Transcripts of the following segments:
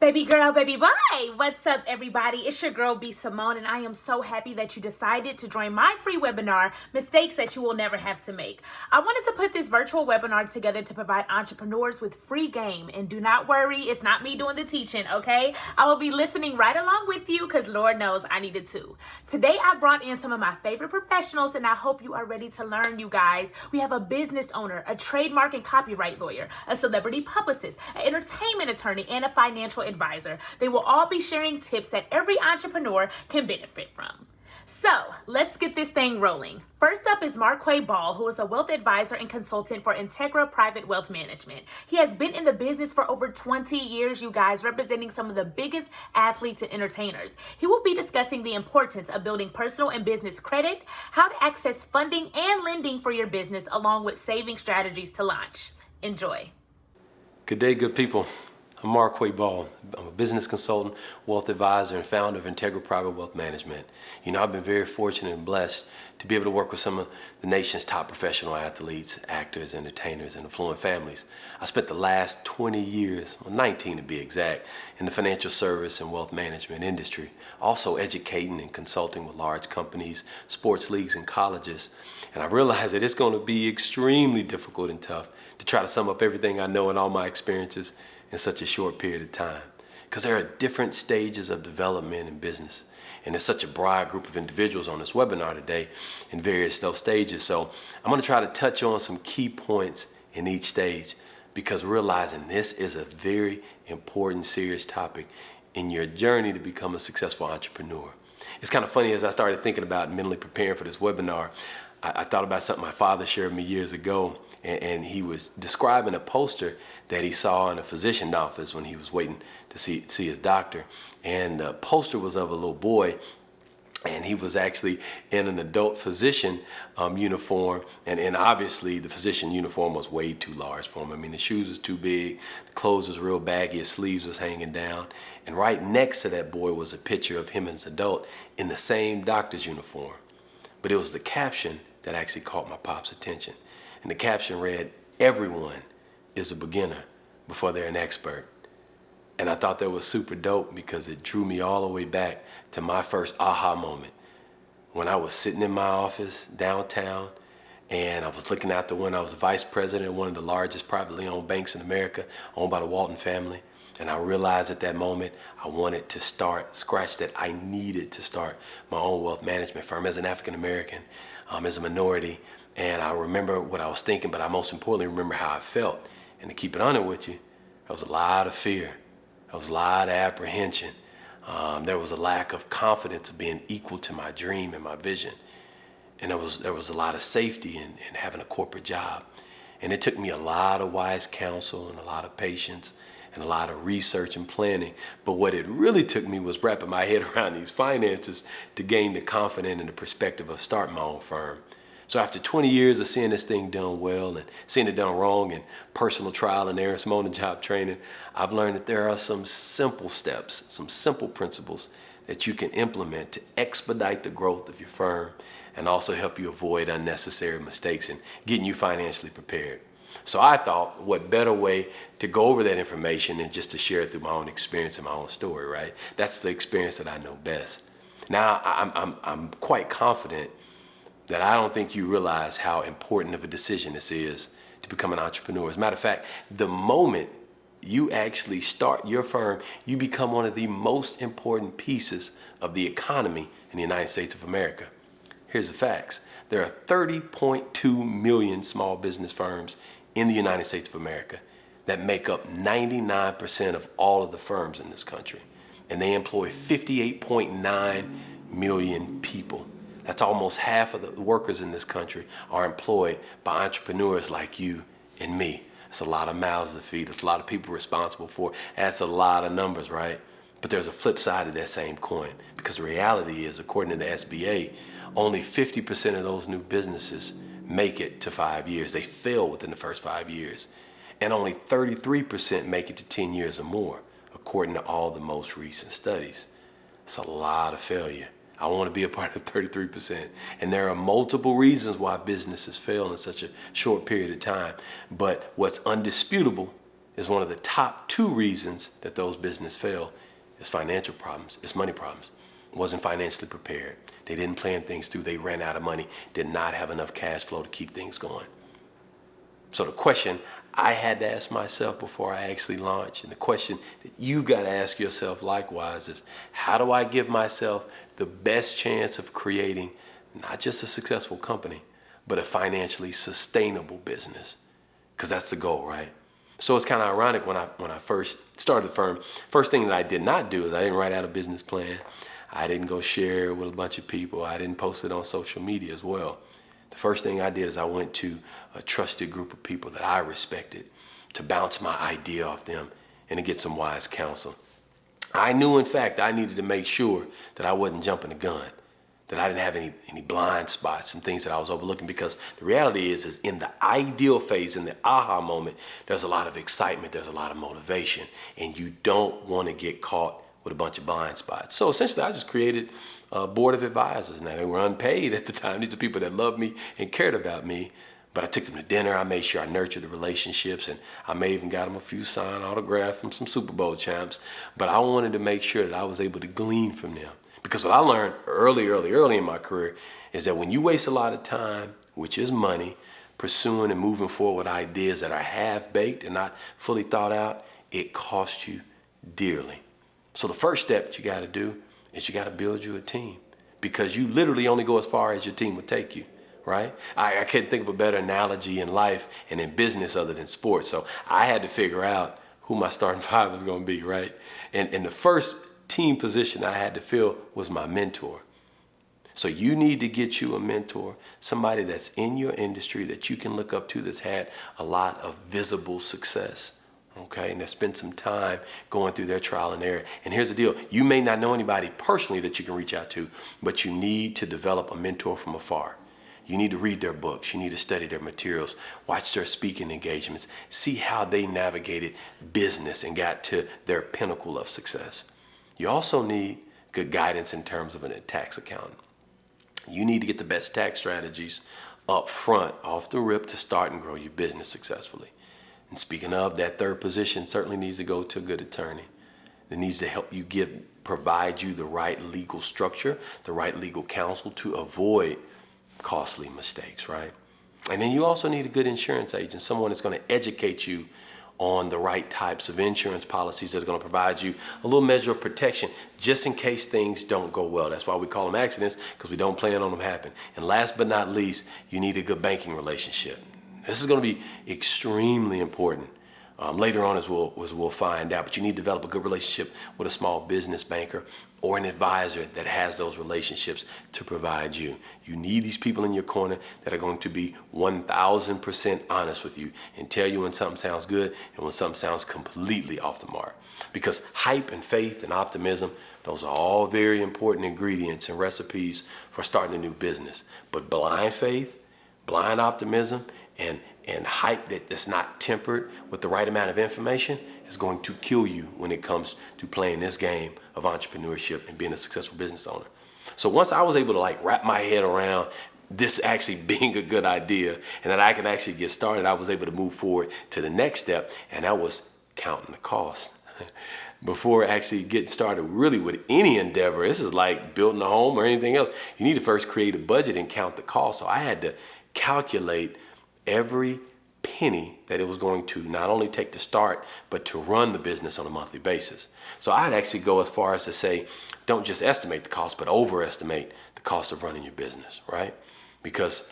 Baby girl, baby boy, what's up everybody? It's your girl b.simone, and I am so happy that you decided to join my free webinar, Mistakes That You Will Never Have to Make. I wanted to put this virtual webinar together to provide entrepreneurs with free game, and do not worry, it's not me doing the teaching, okay? I will be listening right along with you because Lord knows I needed to. Today I brought in some of my favorite professionals, and I hope you are ready to learn, you guys. We have a business owner, a trademark and copyright lawyer, a celebrity publicist, an entertainment attorney, and a financial advisor. They will all be sharing tips that every entrepreneur can benefit from. So let's get this thing rolling. First up is Marquay Ball, who is a wealth advisor and consultant for Integra Private Wealth Management. He has been in the business for over 20 years, you guys, representing some of the biggest athletes and entertainers. He will be discussing the importance of building personal and business credit, how to access funding and lending for your business, along with saving strategies to launch. Enjoy. Good day, good people. I'm Marquay Ball. I'm a business consultant, wealth advisor, and founder of Integra Private Wealth Management. You know, I've been very fortunate and blessed to be able to work with some of the nation's top professional athletes, actors, entertainers, and affluent families. I spent the last 20 years, well, 19 to be exact, in the financial service and wealth management industry, also educating and consulting with large companies, sports leagues, and colleges. And I realized that it's going to be extremely difficult and tough to try to sum up everything I know and all my experiences in such a short period of time, because there are different stages of development in business, and there's such a broad group of individuals on this webinar today in various those stages. So I'm going to try to touch on some key points in each stage, because realizing this is a very important, serious topic in your journey to become a successful entrepreneur. It's kind of funny, as I started thinking about mentally preparing for this webinar, I thought about something my father shared with me years ago, and he was describing a poster that he saw in a physician's office when he was waiting to see his doctor. And the poster was of a little boy, and he was actually in an adult physician uniform, and obviously the physician uniform was way too large for him. I mean, the shoes was too big, the clothes was real baggy, his sleeves was hanging down, and right next to that boy was a picture of him as an adult in the same doctor's uniform. But it was the caption that actually caught my pop's attention. And the caption read, "Everyone is a beginner before they're an expert." And I thought that was super dope, because it drew me all the way back to my first aha moment when I was sitting in my office downtown, and I was looking out the window. I was the vice president of one of the largest privately owned banks in America, owned by the Walton family. And I realized at that moment I wanted to I needed to start my own wealth management firm as an African American, as a minority. And I remember what I was thinking, but I most importantly remember how I felt. And to keep it honest with you, there was a lot of fear. There was a lot of apprehension. There was a lack of confidence of being equal to my dream and my vision. And there was a lot of safety in having a corporate job. And it took me a lot of wise counsel and a lot of patience and a lot of research and planning. But what it really took me was wrapping my head around these finances to gain the confidence and the perspective of starting my own firm. So after 20 years of seeing this thing done well and seeing it done wrong, and personal trial and error, some on the job training, I've learned that there are some simple steps, some simple principles that you can implement to expedite the growth of your firm and also help you avoid unnecessary mistakes and getting you financially prepared. So I thought, what better way to go over that information than just to share it through my own experience and my own story, right? That's the experience that I know best. Now, I'm quite confident that I don't think you realize how important of a decision this is to become an entrepreneur. As a matter of fact, the moment you actually start your firm, you become one of the most important pieces of the economy in the United States of America. Here's the facts. There are 30.2 million small business firms in the United States of America that make up 99% of all of the firms in this country. And they employ 58.9 million people. That's almost half of the workers in this country are employed by entrepreneurs like you and me. That's a lot of mouths to feed. That's a lot of people responsible for. That's a lot of numbers, right? But there's a flip side of that same coin, because the reality is, according to the SBA, only 50% of those new businesses make it to 5 years. They fail within the first 5 years. And only 33% make it to 10 years or more, according to all the most recent studies. It's a lot of failure. I want to be a part of 33%. And there are multiple reasons why businesses fail in such a short period of time. But what's undisputable is one of the top 2 reasons that those businesses fail is financial problems, it's money problems. Wasn't financially prepared. They didn't plan things through. They ran out of money, did not have enough cash flow to keep things going. So the question I had to ask myself before I actually launched, and the question that you've got to ask yourself likewise is, how do I give myself the best chance of creating not just a successful company, but a financially sustainable business? Because that's the goal, right? So it's kind of ironic when I first started the firm, first thing that I did not do is I didn't write out a business plan. I didn't go share it with a bunch of people. I didn't post it on social media as well. The first thing I did is I went to a trusted group of people that I respected to bounce my idea off them and to get some wise counsel. I knew, in fact, I needed to make sure that I wasn't jumping the gun, that I didn't have any blind spots and things that I was overlooking, because the reality is in the ideal phase, in the aha moment, there's a lot of excitement, there's a lot of motivation, and you don't want to get caught with a bunch of blind spots. So essentially, I just created a board of advisors. Now, they were unpaid at the time. These are people that loved me and cared about me. But I took them to dinner. I made sure I nurtured the relationships, and I may even got them a few signed autographs from some Super Bowl champs. But I wanted to make sure that I was able to glean from them. Because what I learned early in my career is that when you waste a lot of time, which is money, pursuing and moving forward with ideas that are half-baked and not fully thought out, it costs you dearly. So the first step that you got to do is you got to build you a team, because you literally only go as far as your team will take you, right? I can't think of a better analogy in life and in business other than sports. So I had to figure out who my starting 5 was going to be, right? And the first team position I had to fill was my mentor. So you need to get you a mentor, somebody that's in your industry that you can look up to, that's had a lot of visible success. Okay, and they spend some time going through their trial and error. And here's the deal. You may not know anybody personally that you can reach out to, but you need to develop a mentor from afar. You need to read their books. You need to study their materials, watch their speaking engagements, see how they navigated business and got to their pinnacle of success. You also need good guidance in terms of a tax accountant. You need to get the best tax strategies up front, off the rip, to start and grow your business successfully. And speaking of, that third position certainly needs to go to a good attorney that needs to help you provide you the right legal structure, the right legal counsel to avoid costly mistakes, right? And then you also need a good insurance agent, someone that's going to educate you on the right types of insurance policies that's going to provide you a little measure of protection just in case things don't go well. That's why we call them accidents, because we don't plan on them happening. And last but not least, you need a good banking relationship. This is going to be extremely important later on, as we'll find out. But you need to develop a good relationship with a small business banker or an advisor that has those relationships to provide you. You need these people in your corner that are going to be 1,000% honest with you and tell you when something sounds good and when something sounds completely off the mark. Because hype and faith and optimism, those are all very important ingredients and recipes for starting a new business. But blind faith, blind optimism, and hype that's not tempered with the right amount of information is going to kill you when it comes to playing this game of entrepreneurship and being a successful business owner. So once I was able to wrap my head around this actually being a good idea and that I can actually get started, I was able to move forward to the next step, and that was counting the cost. Before actually getting started really with any endeavor, this is like building a home or anything else, you need to first create a budget and count the cost. So I had to calculate every penny that it was going to not only take to start, but to run the business on a monthly basis. So I'd actually go as far as to say, don't just estimate the cost, but overestimate the cost of running your business, right? Because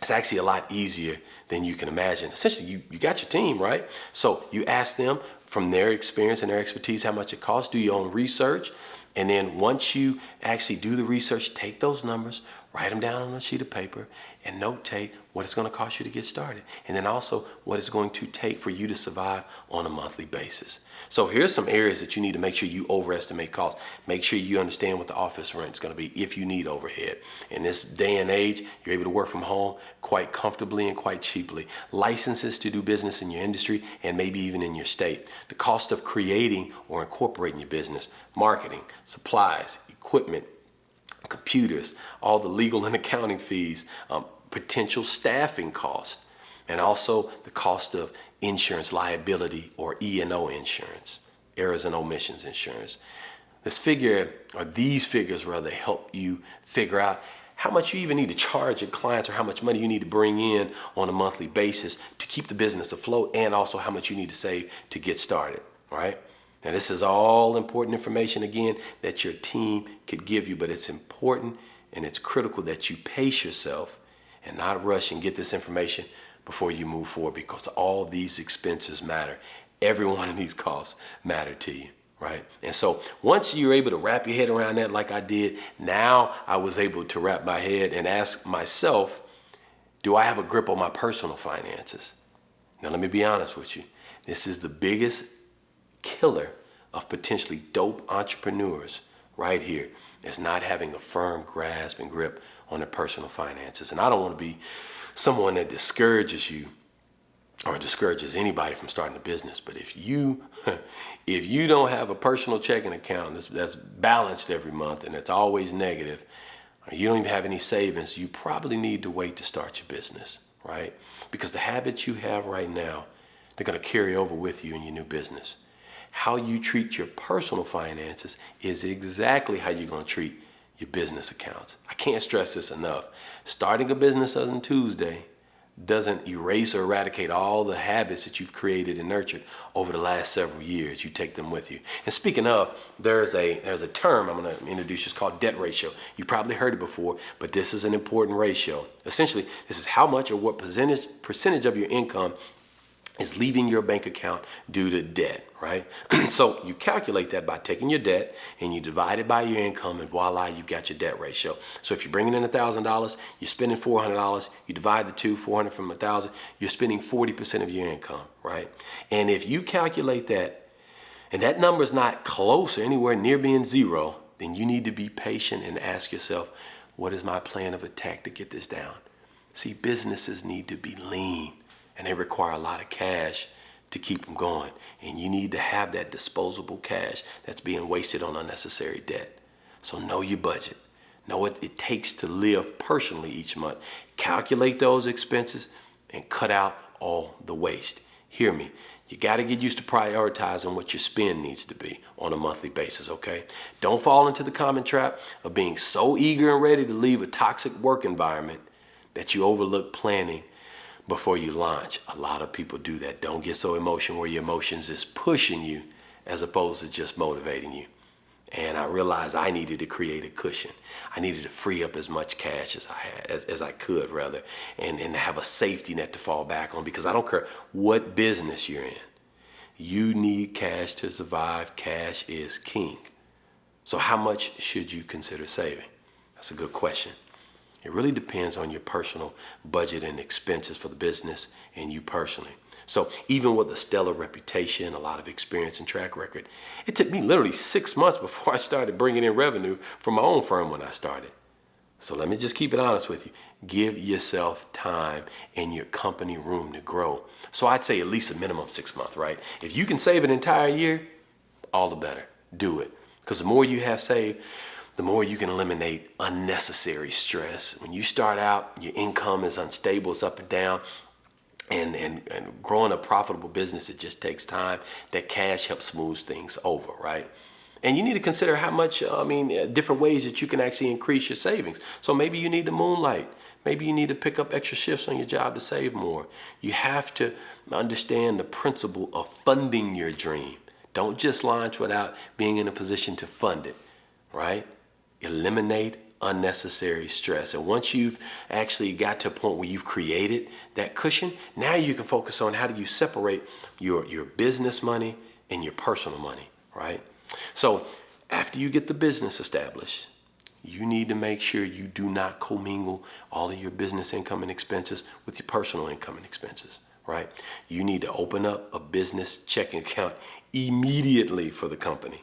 it's actually a lot easier than you can imagine. Essentially, you got your team, right? So you ask them from their experience and their expertise how much it costs, do your own research, and then once you actually do the research, take those numbers, write them down on a sheet of paper, and notate what it's going to cost you to get started. And then also what it's going to take for you to survive on a monthly basis. So here's some areas that you need to make sure you overestimate costs. Make sure you understand what the office rent is going to be if you need overhead. In this day and age, you're able to work from home quite comfortably and quite cheaply. Licenses to do business in your industry and maybe even in your state. The cost of creating or incorporating your business, marketing, supplies, equipment, computers, all the legal and accounting fees, potential staffing costs, and also the cost of insurance liability or E&O insurance, errors and omissions insurance. These figures rather help you figure out how much you even need to charge your clients or how much money you need to bring in on a monthly basis to keep the business afloat, and also how much you need to save to get started, right? Now, this is all important information, again, that your team could give you, but it's important and it's critical that you pace yourself and not rush and get this information before you move forward, because all these expenses matter. Every one of these costs matter to you, right? And so once you're able to wrap your head around that like I did, now I was able to wrap my head and ask myself, do I have a grip on my personal finances? Now, let me be honest with you. This is the biggest killer of potentially dope entrepreneurs right here. Is not having a firm grasp and grip on their personal finances. And I don't want to be someone that discourages you or discourages anybody from starting a business. But if you don't have a personal checking account that's balanced every month and it's always negative, or you don't even have any savings, you probably need to wait to start your business, right? Because the habits you have right now, they're going to carry over with you in your new business. How you treat your personal finances is exactly how you're going to treat your business accounts. I can't stress this enough. Starting a business on Tuesday doesn't erase or eradicate all the habits that you've created and nurtured over the last several years. You take them with you. And speaking of, there's a term I'm going to introduce. It's called debt ratio. You probably heard it before, but this is an important ratio. Essentially, this is how much or what percentage of your income is leaving your bank account due to debt, right? So you calculate that by taking your debt and you divide it by your income, and voila, you've got your debt ratio. So if you're bringing in $1,000, you're spending $400, you divide the two, 400 from 1,000, you're spending 40% of your income, right? And if you calculate that, and that number is not close or anywhere near being zero, then you need to be patient and ask yourself, what is my plan of attack to get this down? See, businesses need to be lean, and they require a lot of cash to keep them going. And you need to have that disposable cash that's being wasted on unnecessary debt. So know your budget. Know what it takes to live personally each month. Calculate those expenses and cut out all the waste. Hear me. You got to get used to prioritizing what your spend needs to be on a monthly basis, okay? Don't fall into the common trap of being so eager and ready to leave a toxic work environment that you overlook planning before you launch. A lot of people do that. Don't get so emotional where your emotions is pushing you as opposed to just motivating you. And I realized I needed to create a cushion. I needed to free up as much cash as I could, and have a safety net to fall back on, because I don't care what business you're in. You need cash to survive. Cash is king. So how much should you consider saving? That's a good question. It really depends on your personal budget and expenses for the business and you personally. So even with a stellar reputation, a lot of experience and track record, it took me literally 6 months before I started bringing in revenue from my own firm when I started. So let me just keep it honest with you. Give yourself time and your company room to grow. So I'd say at least a minimum 6 months, right? If you can save an entire year, all the better. Do it. Because the more you have saved, the more you can eliminate unnecessary stress. When you start out, your income is unstable, it's up and down, and growing a profitable business, it just takes time. That cash helps smooth things over, right? And you need to consider how much, different ways that you can actually increase your savings. So maybe you need to moonlight. Maybe you need to pick up extra shifts on your job to save more. You have to understand the principle of funding your dream. Don't just launch without being in a position to fund it, right? Eliminate unnecessary stress. And once you've actually got to a point where you've created that cushion, now you can focus on how do you separate your business money and your personal money, right? So after you get the business established, you need to make sure you do not commingle all of your business income and expenses with your personal income and expenses, right? You need to open up a business checking account immediately for the company.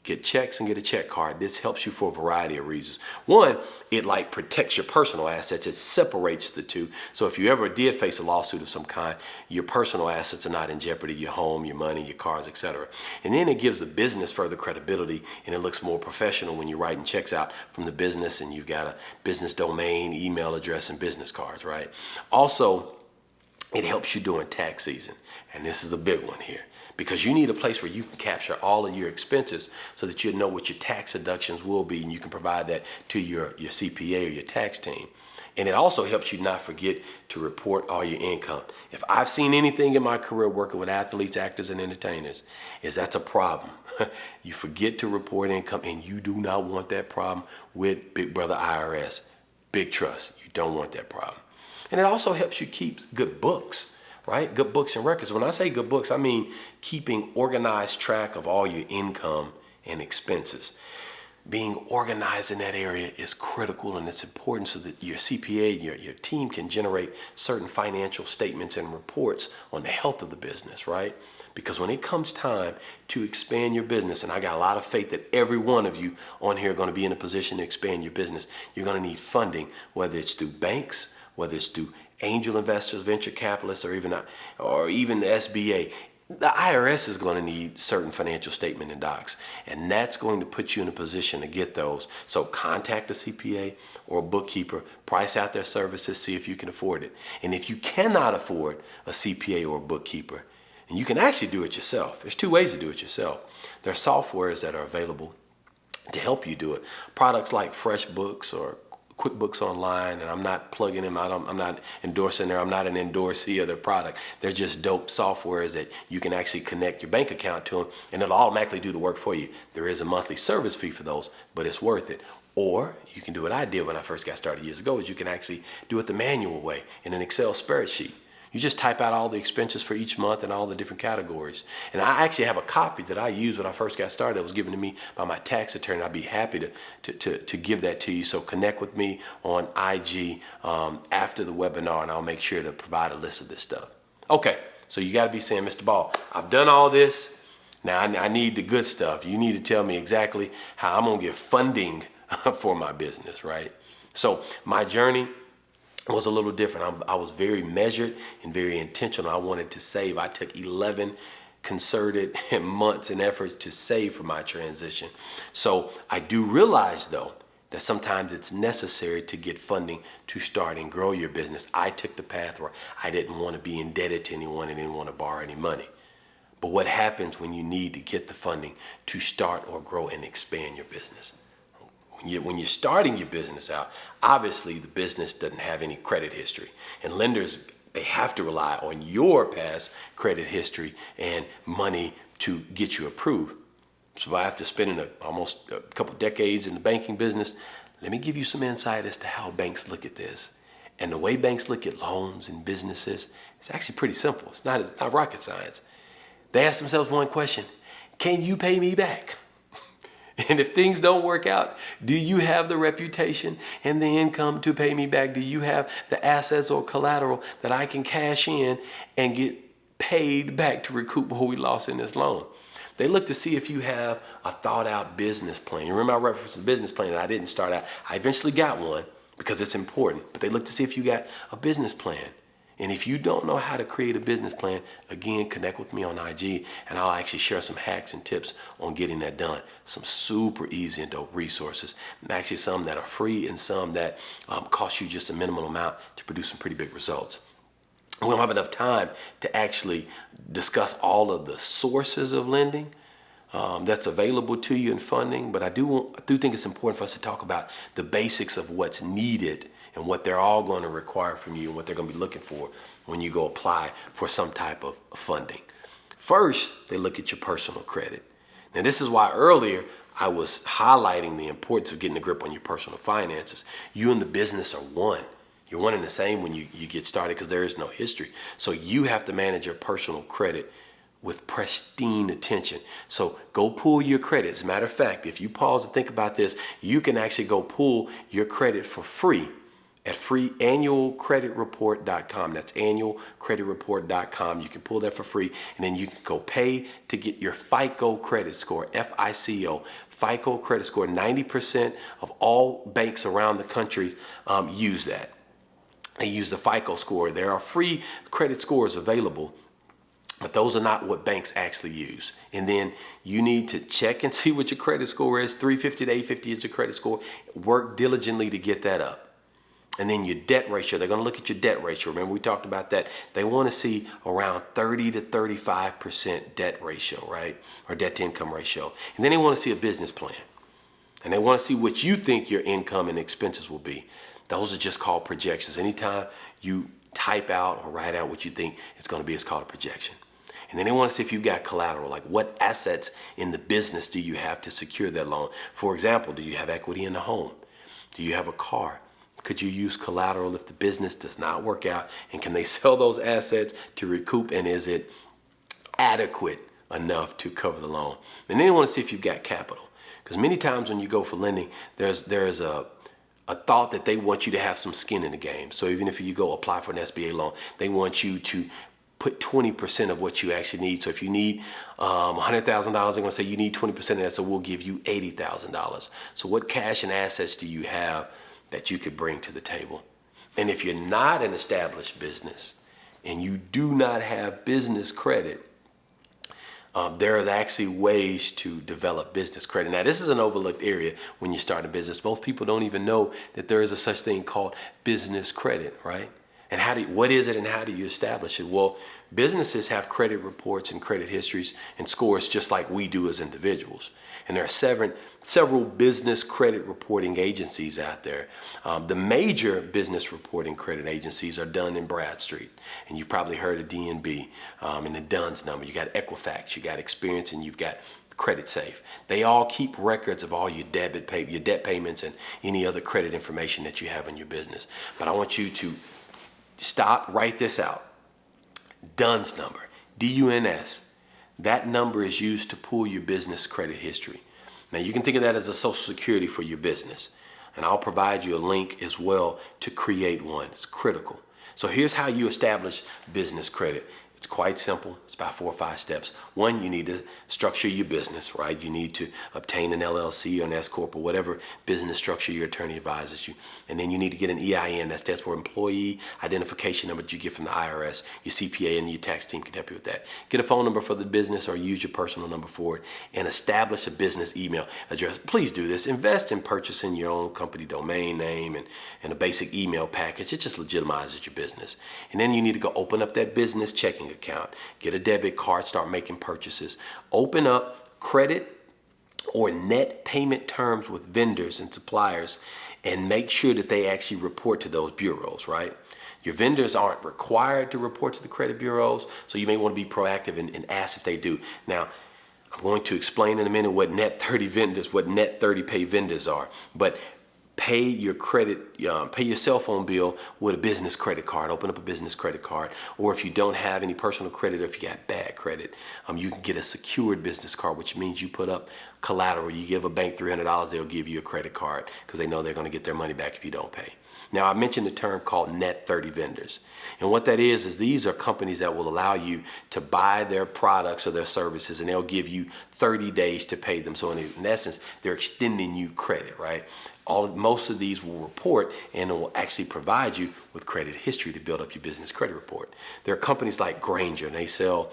Get checks and get a check card. This helps you for a variety of reasons. One, it protects your personal assets. It separates the two. So if you ever did face a lawsuit of some kind, your personal assets are not in jeopardy, your home, your money, your cars, etc. And then it gives the business further credibility, and it looks more professional when you're writing checks out from the business and you've got a business domain, email address, and business cards, right? Also, it helps you during tax season. And this is a big one here, because you need a place where you can capture all of your expenses so that you know what your tax deductions will be, and you can provide that to your CPA or your tax team. And it also helps you not forget to report all your income. If I've seen anything in my career working with athletes, actors, and entertainers, is that's a problem. You forget to report income, and you do not want that problem with Big Brother IRS. Big trust. You don't want that problem. And it also helps you keep good books, right? Good books and records. When I say good books, I mean keeping organized track of all your income and expenses. Being organized in that area is critical, and it's important so that your CPA and your team can generate certain financial statements and reports on the health of the business, right? Because when it comes time to expand your business, and I got a lot of faith that every one of you on here are going to be in a position to expand your business, you're going to need funding, whether it's through banks, whether it's through angel investors, venture capitalists, or even the SBA. The IRS is going to need certain financial statement and docs, and that's going to put you in a position to get those. So contact a CPA or a bookkeeper, price out their services, see if you can afford it. And if you cannot afford a CPA or a bookkeeper, and you can actually do it yourself. There's two ways to do it yourself. There are softwares that are available to help you do it. Products like FreshBooks or QuickBooks Online, and I'm not plugging them out. I'm not endorsing them. I'm not an endorsee of their product. They're just dope softwares that you can actually connect your bank account to them, and it'll automatically do the work for you. There is a monthly service fee for those, but it's worth it. Or you can do what I did when I first got started years ago, is you can actually do it the manual way in an Excel spreadsheet. You just type out all the expenses for each month and all the different categories. And I actually have a copy that I used when I first got started that was given to me by my tax attorney. I'd be happy to give that to you. So connect with me on IG after the webinar, and I'll make sure to provide a list of this stuff. Okay, so you got to be saying, Mr. Ball, I've done all this. Now I need the good stuff. You need to tell me exactly how I'm going to get funding for my business, right? So my journey was a little different. I was very measured and very intentional. I wanted to save. I took 11 concerted months and efforts to save for my transition. So I do realize, though, that sometimes it's necessary to get funding to start and grow your business. I took the path where I didn't want to be indebted to anyone and didn't want to borrow any money. But what happens when you need to get the funding to start or grow and expand your business? When you're starting your business out, obviously the business doesn't have any credit history, and lenders, they have to rely on your past credit history and money to get you approved. So after spending almost a couple decades in the banking business, let me give you some insight as to how banks look at this. And the way banks look at loans and businesses, it's actually pretty simple. It's not rocket science. They ask themselves one question: can you pay me back? And if things don't work out, do you have the reputation and the income to pay me back? Do you have the assets or collateral that I can cash in and get paid back to recoup what we lost in this loan? They look to see if you have a thought out business plan. You remember I referenced the business plan, and I didn't start out. I eventually got one because it's important, but they look to see if you got a business plan. And if you don't know how to create a business plan, again, connect with me on IG, and I'll actually share some hacks and tips on getting that done. Some super easy and dope resources. Actually, some that are free and some that cost you just a minimal amount to produce some pretty big results. We don't have enough time to actually discuss all of the sources of lending that's available to you in funding, but I do think it's important for us to talk about the basics of what's needed and what they're all going to require from you and what they're going to be looking for when you go apply for some type of funding. First, they look at your personal credit. Now, this is why earlier I was highlighting the importance of getting a grip on your personal finances. You and the business are one. You're one and the same when you get started because there is no history. So you have to manage your personal credit with pristine attention. So go pull your credit. As a matter of fact, if you pause and think about this, you can actually go pull your credit for free at freeannualcreditreport.com. That's annualcreditreport.com. You can pull that for free, and then you can go pay to get your FICO credit score, FICO, FICO credit score. 90% of all banks around the country use that. They use the FICO score. There are free credit scores available, but those are not what banks actually use. And then you need to check and see what your credit score is. 350 to 850 is your credit score. Work diligently to get that up. And then your debt ratio, they're going to look at your debt ratio. Remember we talked about that. They want to see around 30 to 35% debt ratio, right? Or debt to income ratio. And then they want to see a business plan. And they want to see what you think your income and expenses will be. Those are just called projections. Anytime you type out or write out what you think it's going to be, it's called a projection. And then they want to see if you've got collateral, like what assets in the business do you have to secure that loan? For example, do you have equity in the home? Do you have a car? Could you use collateral if the business does not work out? And can they sell those assets to recoup? And is it adequate enough to cover the loan? And then they want to see if you've got capital. Because many times when you go for lending, there's a thought that they want you to have some skin in the game. So even if you go apply for an SBA loan, they want you to put 20% of what you actually need. So if you need $100,000, they're going to say you need 20% of that, so we'll give you $80,000. So what cash and assets do you have that you could bring to the table? And if you're not an established business and you do not have business credit, there are actually ways to develop business credit. Now, this is an overlooked area when you start a business. Most people don't even know that there is a such thing called business credit, right? And what is it and how do you establish it? Well, businesses have credit reports and credit histories and scores just like we do as individuals. And there are several business credit reporting agencies out there. The major business reporting credit agencies are done in Bradstreet. And you've probably heard of DNB and the DUNS number. You got Equifax, you got Experience, and you've got Credit Safe. They all keep records of all your debt payments and any other credit information that you have in your business. But I want you to write this out. DUNS number, DUNS. That number is used to pull your business credit history. Now you can think of that as a social security for your business. And I'll provide you a link as well to create one. It's critical. So here's how you establish business credit. It's quite simple. It's about 4 or 5 steps. One, you need to structure your business, right? You need to obtain an LLC or an S Corp or whatever business structure your attorney advises you. And then you need to get an EIN. That stands for Employee Identification Number that you get from the IRS. Your CPA and your tax team can help you with that. Get a phone number for the business or use your personal number for it, and establish a business email address. Please do this. Invest in purchasing your own company domain name and a basic email package. It just legitimizes your business. And then you need to go open up that business checking account, get a debit card, start making purchases, open up credit or net payment terms with vendors and suppliers, and make sure that they actually report to those bureaus, right? Your vendors aren't required to report to the credit bureaus, so you may want to be proactive and ask if they do. Now, I'm going to explain in a minute what net 30 pay vendors are, but pay your cell phone bill with a business credit card. Open up a business credit card. Or if you don't have any personal credit, or if you got bad credit, you can get a secured business card, which means you put up collateral. You give a bank $300, they'll give you a credit card because they know they're going to get their money back if you don't pay. Now, I mentioned the term called net 30 vendors. And what that is these are companies that will allow you to buy their products or their services, and they'll give you 30 days to pay them. So in essence, they're extending you credit, right? Most of these will report and it will actually provide you with credit history to build up your business credit report. There are companies like Granger, and they sell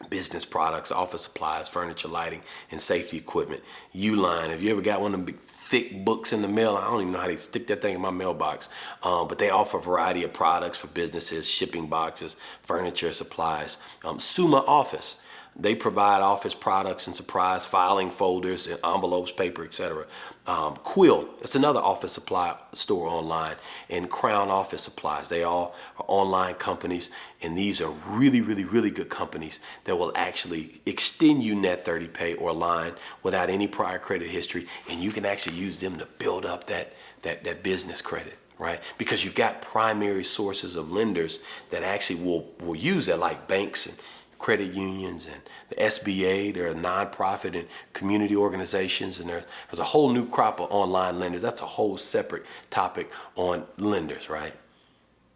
business products, office supplies, furniture, lighting, and safety equipment. Uline, have you ever got one of them big thick books in the mail? I don't even know how they stick that thing in my mailbox. But they offer a variety of products for businesses, shipping boxes, furniture, supplies. Summa Office. They provide office products and supplies, filing folders, and envelopes, paper, etc. Quill, that's another office supply store online, and Crown Office Supplies. They all are online companies, and these are really, really, really good companies that will actually extend you net 30 pay or line without any prior credit history, and you can actually use them to build up that business credit, right? Because you've got primary sources of lenders that actually will use that, like banks and credit unions and the SBA. There are nonprofit and community organizations, and there's a whole new crop of online lenders. That's a whole separate topic on lenders, right?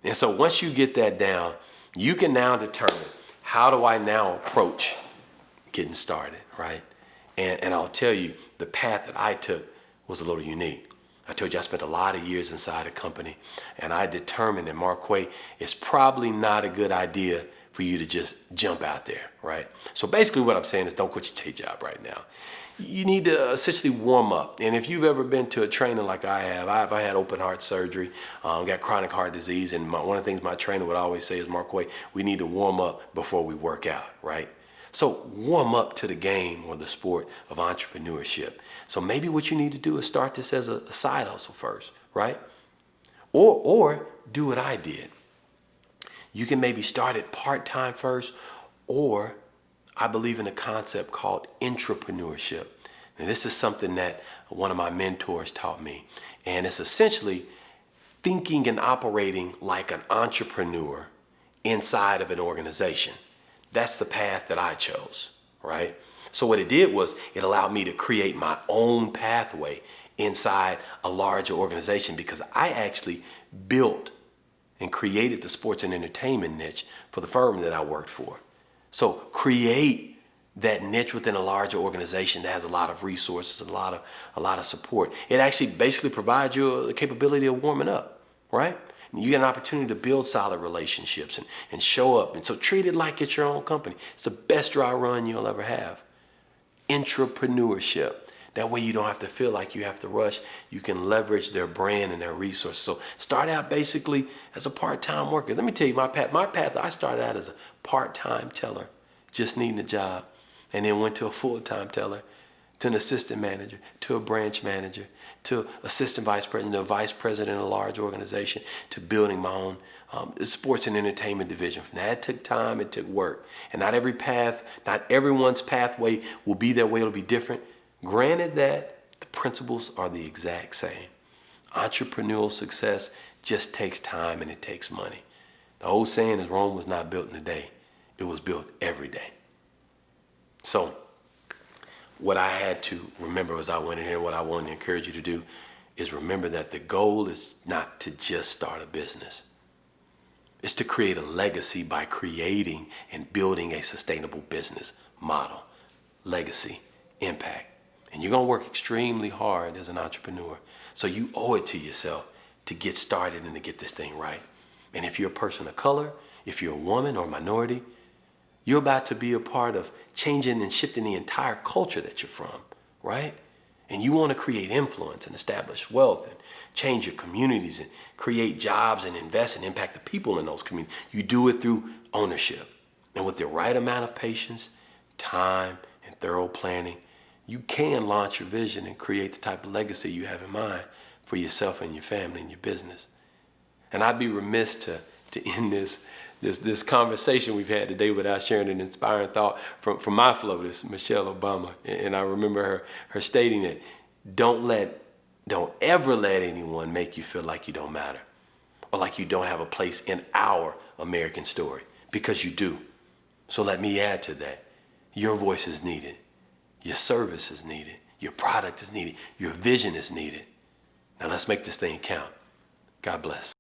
And so once you get that down, you can now determine, how do I now approach getting started, right? And I'll tell you, the path that I took was a little unique. I told you I spent a lot of years inside a company, and I determined that Marquay, it's probably not a good idea for you to just jump out there, right? So basically what I'm saying is don't quit your day job right now. You need to essentially warm up. And if you've ever been to a training like I have, I had open heart surgery, got chronic heart disease, and one of the things my trainer would always say is, Marquay, we need to warm up before we work out, right? So warm up to the game or the sport of entrepreneurship. So maybe what you need to do is start this as a side hustle first, right? Or do what I did. You can maybe start it part-time first, or I believe in a concept called intrapreneurship. And this is something that one of my mentors taught me. And it's essentially thinking and operating like an entrepreneur inside of an organization. That's the path that I chose, right? So what it did was it allowed me to create my own pathway inside a larger organization, because I actually built and created the sports and entertainment niche for the firm that I worked for. So create that niche within a larger organization that has a lot of resources and a lot of support. It actually basically provides you the capability of warming up, right? You get an opportunity to build solid relationships and show up. And so treat it like it's your own company. It's the best dry run you'll ever have. Intrapreneurship. That way you don't have to feel like you have to rush. You can leverage their brand and their resources. So start out basically as a part-time worker. Let me tell you my path. My path, I started out as a part-time teller, just needing a job, and then went to a full-time teller, to an assistant manager, to a branch manager, to assistant vice president, a vice president in a large organization, to building my own sports and entertainment division. Now, that took time, it took work. And not everyone's pathway will be that way, it'll be different. Granted that the principles are the exact same. Entrepreneurial success just takes time and it takes money. The old saying is Rome was not built in a day. It was built every day. So what I had to remember as I went in here, what I want to encourage you to do is remember that the goal is not to just start a business. It's to create a legacy by creating and building a sustainable business model. Legacy, impact. And you're going to work extremely hard as an entrepreneur. So you owe it to yourself to get started and to get this thing right. And if you're a person of color, if you're a woman or minority, you're about to be a part of changing and shifting the entire culture that you're from, right? And you want to create influence and establish wealth and change your communities and create jobs and invest and impact the people in those communities. You do it through ownership. And with the right amount of patience, time, and thorough planning, you can launch your vision and create the type of legacy you have in mind for yourself and your family and your business. And I'd be remiss to end this conversation we've had today without sharing an inspiring thought from my FLOTUS, Michelle Obama. And I remember her stating that don't ever let anyone make you feel like you don't matter or like you don't have a place in our American story, because you do. So let me add to that. Your voice is needed. Your service is needed. Your product is needed. Your vision is needed. Now let's make this thing count. God bless.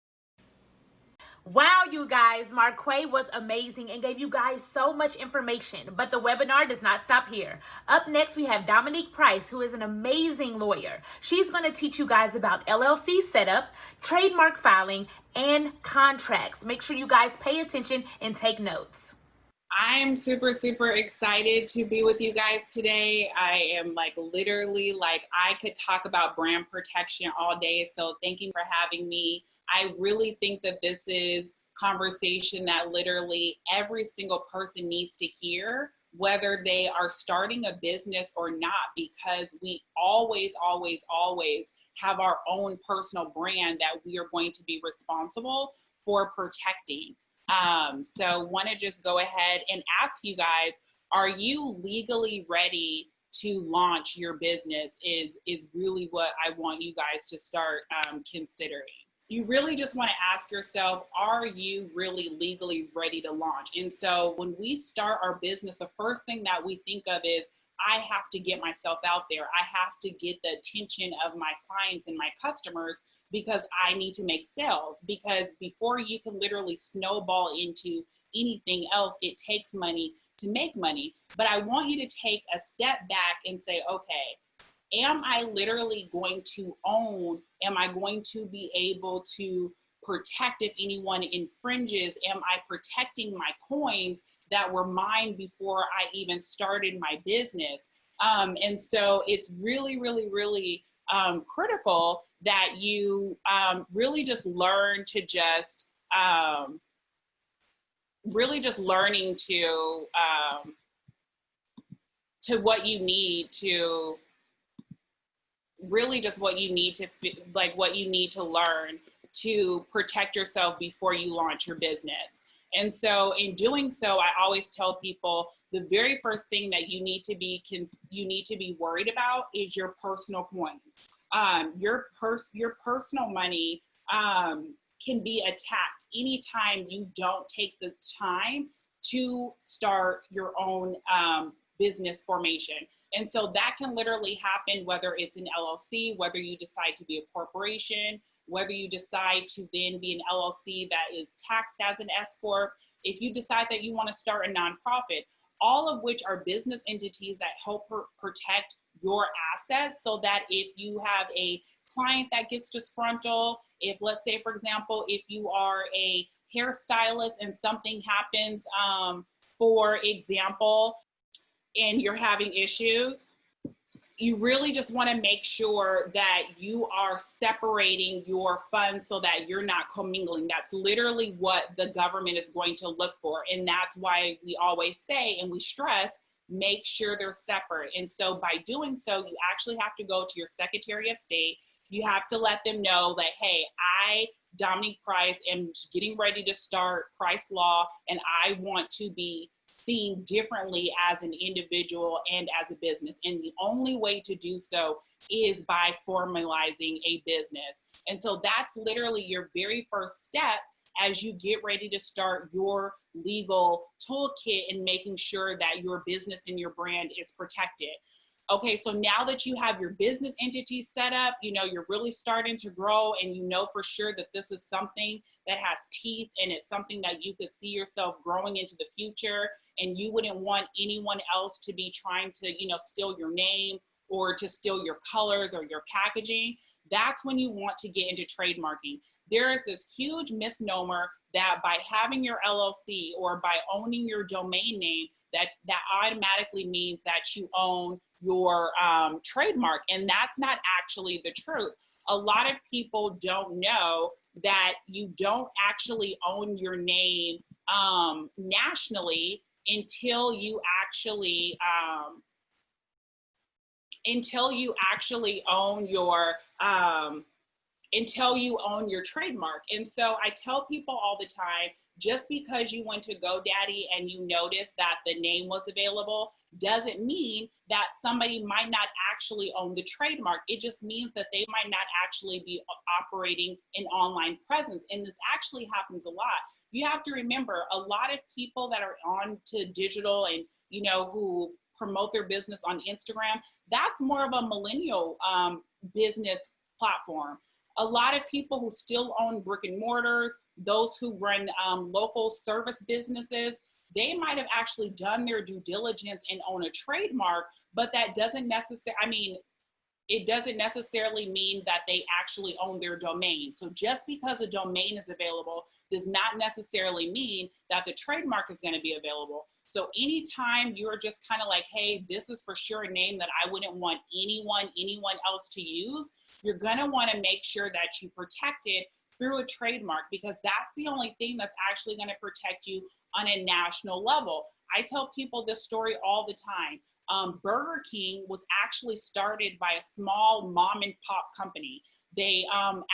Wow, you guys, Marquay was amazing and gave you guys so much information, but the webinar does not stop here. Up next, we have Dominique Price, who is an amazing lawyer. She's going to teach you guys about LLC setup, trademark filing, and contracts. Make sure you guys pay attention and take notes. I'm super excited to be with you guys today. I am literally I could talk about brand protection all day. So thank you for having me. I really think that this is conversation that literally every single person needs to hear, whether they are starting a business or not, because we always have our own personal brand that we are going to be responsible for protecting. So want to just go ahead and ask you guys, are you legally ready to launch your business is really what I want you guys to start considering. You really just want to ask yourself, are you really legally ready to launch? And so when we start our business, the first thing that we think of is, I have to get myself out there. I have to get the attention of my clients and my customers because I need to make sales. Because before you can literally snowball into anything else, it takes money to make money. But I want you to take a step back and say, okay, am I literally going to own? Am I going to be able to protect if anyone infringes? Am I protecting my coins that were mine before I even started my business? And so it's really, really, really critical that you really just learn to just really just learning to what you need to really just what you need to like what you need to learn to protect yourself before you launch your business. And so in doing so, I always tell people the very first thing that you need to be worried about is your personal coins. Your personal money can be attacked anytime you don't take the time to start your own business formation. And so that can literally happen whether it's an LLC, whether you decide to be a corporation, whether you decide to then be an LLC that is taxed as an S Corp, if you decide that you want to start a nonprofit, all of which are business entities that help protect your assets, so that if you have a client that gets disgruntled, if let's say, for example, if you are a hairstylist and something happens, for example, and you're having issues, you really just want to make sure that you are separating your funds so that you're not commingling. That's literally what the government is going to look for. And that's why we always say, and we stress, make sure they're separate. And so by doing so, you actually have to go to your Secretary of State. You have to let them know that, hey, I, Dominique Price, am getting ready to start Price Law, and I want to be seen differently as an individual and as a business. And the only way to do so is by formalizing a business. And so that's literally your very first step as you get ready to start your legal toolkit and making sure that your business and your brand is protected. Okay, so now that you have your business entity set up, you know, you're really starting to grow, and you know for sure that this is something that has teeth, and it's something that you could see yourself growing into the future, and you wouldn't want anyone else to be trying to, you know, steal your name or to steal your colors or your packaging. That's when you want to get into trademarking. There is this huge misnomer that by having your LLC or by owning your domain name, that automatically means that you own your trademark. And that's not actually the truth. A lot of people don't know that you don't actually own your name nationally until you actually own your trademark. And so I tell people all the time, just because you went to GoDaddy and you noticed that the name was available doesn't mean that somebody might not actually own the trademark. It just means that they might not actually be operating an online presence. And this actually happens a lot. You have to remember, a lot of people that are on to digital and, you know, who promote their business on Instagram, that's more of a millennial business platform. A lot of people who still own brick and mortars, those who run local service businesses, they might have actually done their due diligence and own a trademark, but that doesn't necessarily, it doesn't necessarily mean that they actually own their domain. So just because a domain is available does not necessarily mean that the trademark is going to be available. So anytime you're just kind of like, hey, this is for sure a name that I wouldn't want anyone else to use, you're going to want to make sure that you protect it through a trademark, because that's the only thing that's actually going to protect you on a national level. I tell people this story all the time. Burger King was actually started by a small mom and pop company. They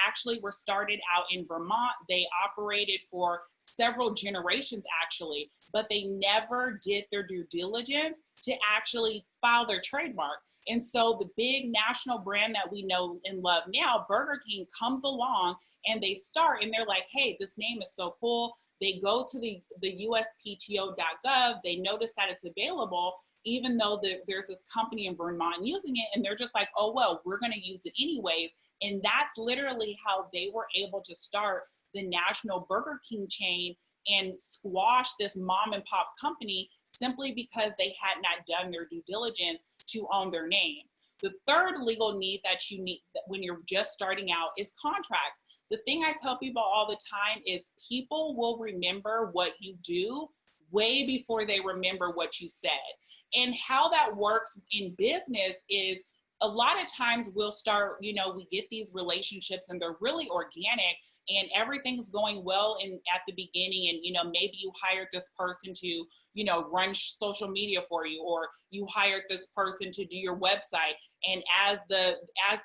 actually were started out in Vermont. They operated for several generations actually, but they never did their due diligence to actually file their trademark. And so the big national brand that we know and love now, Burger King, comes along and they start and they're like, hey, this name is so cool. They go to the USPTO.gov. They notice that it's available, even though there's this company in Vermont using it, and they're just like, oh, well, we're going to use it anyways. And that's literally how they were able to start the national Burger King chain and squash this mom and pop company simply because they had not done their due diligence to own their name. The third legal need that you need when you're just starting out is contracts. The thing I tell people all the time is people will remember what you do way before they remember what you said. And how that works in business is a lot of times we'll start, we get these relationships and they're really organic and everything's going well at the beginning. And, maybe you hired this person to, run social media for you, or you hired this person to do your website. And as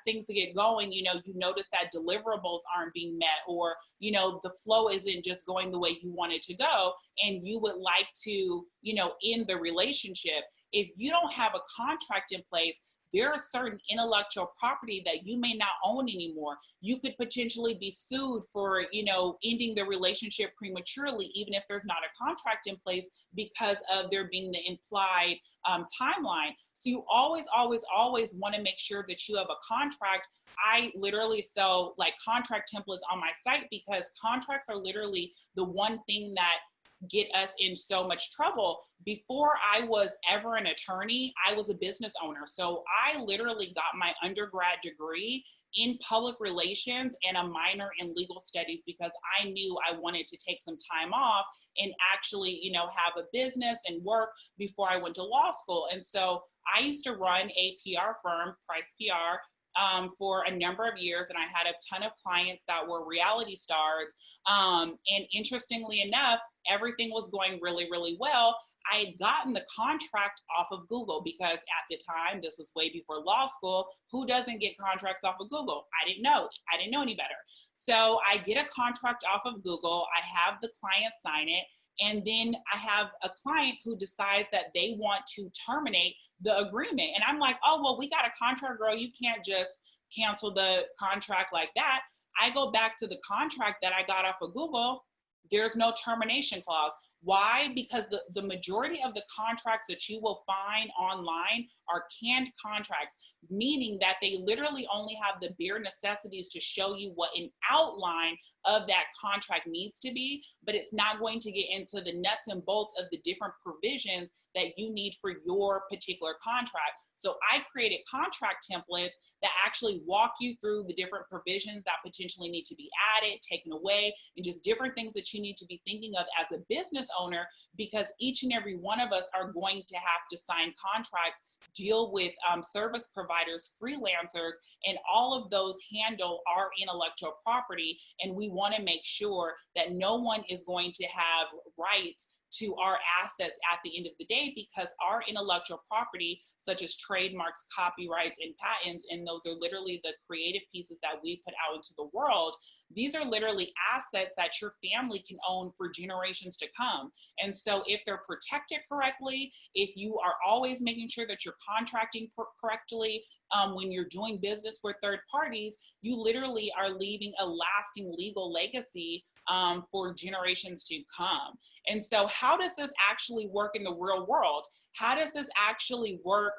things get going, you notice that deliverables aren't being met, or, the flow isn't just going the way you want it to go. And you would like to, end the relationship. If you don't have a contract in place, there are certain intellectual property that you may not own anymore. You could potentially be sued for, ending the relationship prematurely, even if there's not a contract in place, because of there being the implied timeline. So you always want to make sure that you have a contract. I literally sell like contract templates on my site, because contracts are literally the one thing that get us in so much trouble. Before I was ever an attorney, I was a business owner. So I literally got my undergrad degree in public relations and a minor in legal studies, because I knew I wanted to take some time off and actually, have a business and work before I went to law school. And so I used to run a PR firm, Price PR, for a number of years, and I had a ton of clients that were reality stars. And interestingly enough, everything was going really, really well. I had gotten the contract off of Google, because at the time, this was way before law school, who doesn't get contracts off of Google? I didn't know any better. So I get a contract off of Google. I have the client sign it. And then I have a client who decides that they want to terminate the agreement. And I'm like, oh, well, we got a contract, girl. You can't just cancel the contract like that. I go back to the contract that I got off of Google. There's no termination clause. Why? Because the majority of the contracts that you will find online are canned contracts, meaning that they literally only have the bare necessities to show you what an outline of that contract needs to be, but it's not going to get into the nuts and bolts of the different provisions that you need for your particular contract. So I created contract templates that actually walk you through the different provisions that potentially need to be added, taken away, and just different things that you need to be thinking of as a business owner, because each and every one of us are going to have to sign contracts, deal with service providers, freelancers, and all of those handle our intellectual property. And we want to make sure that no one is going to have rights to our assets at the end of the day, because our intellectual property, such as trademarks, copyrights, and patents, and those are literally the creative pieces that we put out into the world, these are literally assets that your family can own for generations to come. And so if they're protected correctly, if you are always making sure that you're contracting correctly, when you're doing business with third parties, you literally are leaving a lasting legal legacy for generations to come. And so how does this actually work in the real world? How does this actually work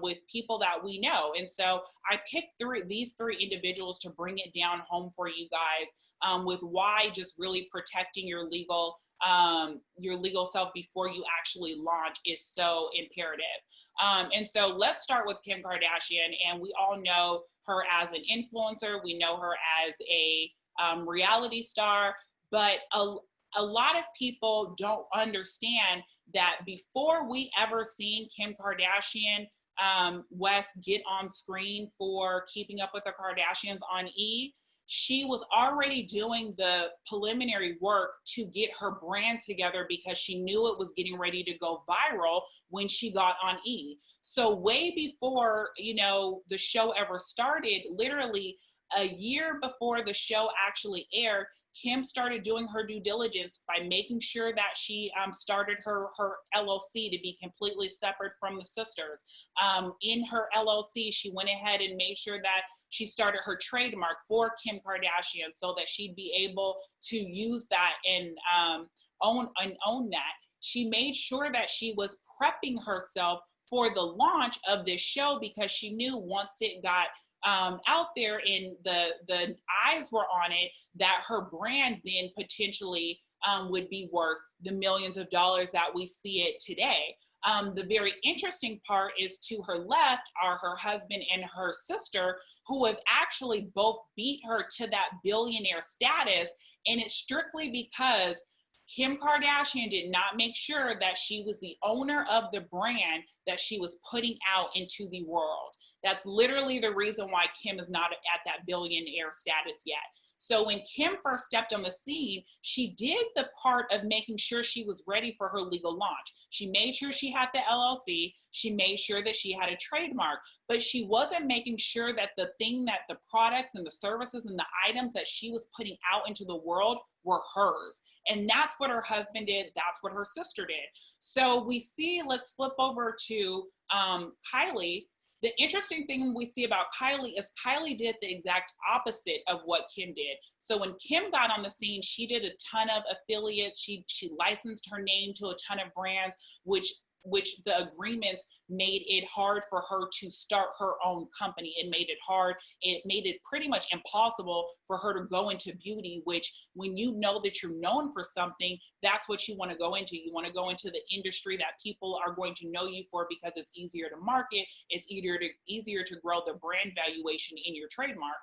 with people that we know? And so I picked these three individuals to bring it down home for you guys, with why just really protecting your legal self before you actually launch is so imperative. And so let's start with Kim Kardashian. And we all know her as an influencer. We know her as a reality star. But a lot of people don't understand that before we ever seen Kim Kardashian West get on screen for Keeping Up with the Kardashians on E!, she was already doing the preliminary work to get her brand together, because she knew it was getting ready to go viral when she got on E! So way before, the show ever started, literally a year before the show actually aired, Kim started doing her due diligence by making sure that she started her LLC to be completely separate from the sisters. In her LLC, she went ahead and made sure that she started her trademark for Kim Kardashian, so that she'd be able to use that and own that. She made sure that she was prepping herself for the launch of this show, because she knew once it got out there and the eyes were on it, that her brand then potentially would be worth the millions of dollars that we see it today. The very interesting part is to her left are her husband and her sister, who have actually both beat her to that billionaire status. And it's strictly because Kim Kardashian did not make sure that she was the owner of the brand that she was putting out into the world. That's literally the reason why Kim is not at that billionaire status yet. So when Kim first stepped on the scene, she did the part of making sure she was ready for her legal launch. She made sure she had the LLC. She made sure that she had a trademark, but she wasn't making sure that the products and the services and the items that she was putting out into the world were hers. And that's what her husband did. That's what her sister did. So we see, let's flip over to Kylie. The interesting thing we see about Kylie is Kylie did the exact opposite of what Kim did. So when Kim got on the scene, she did a ton of affiliates. She licensed her name to a ton of brands, which the agreements made it hard for her to start her own company. It made it hard. It made it pretty much impossible for her to go into beauty, which when you know that you're known for something, that's what you want to go into. You want to go into the industry that people are going to know you for because it's easier to market. It's easier to grow the brand valuation in your trademark.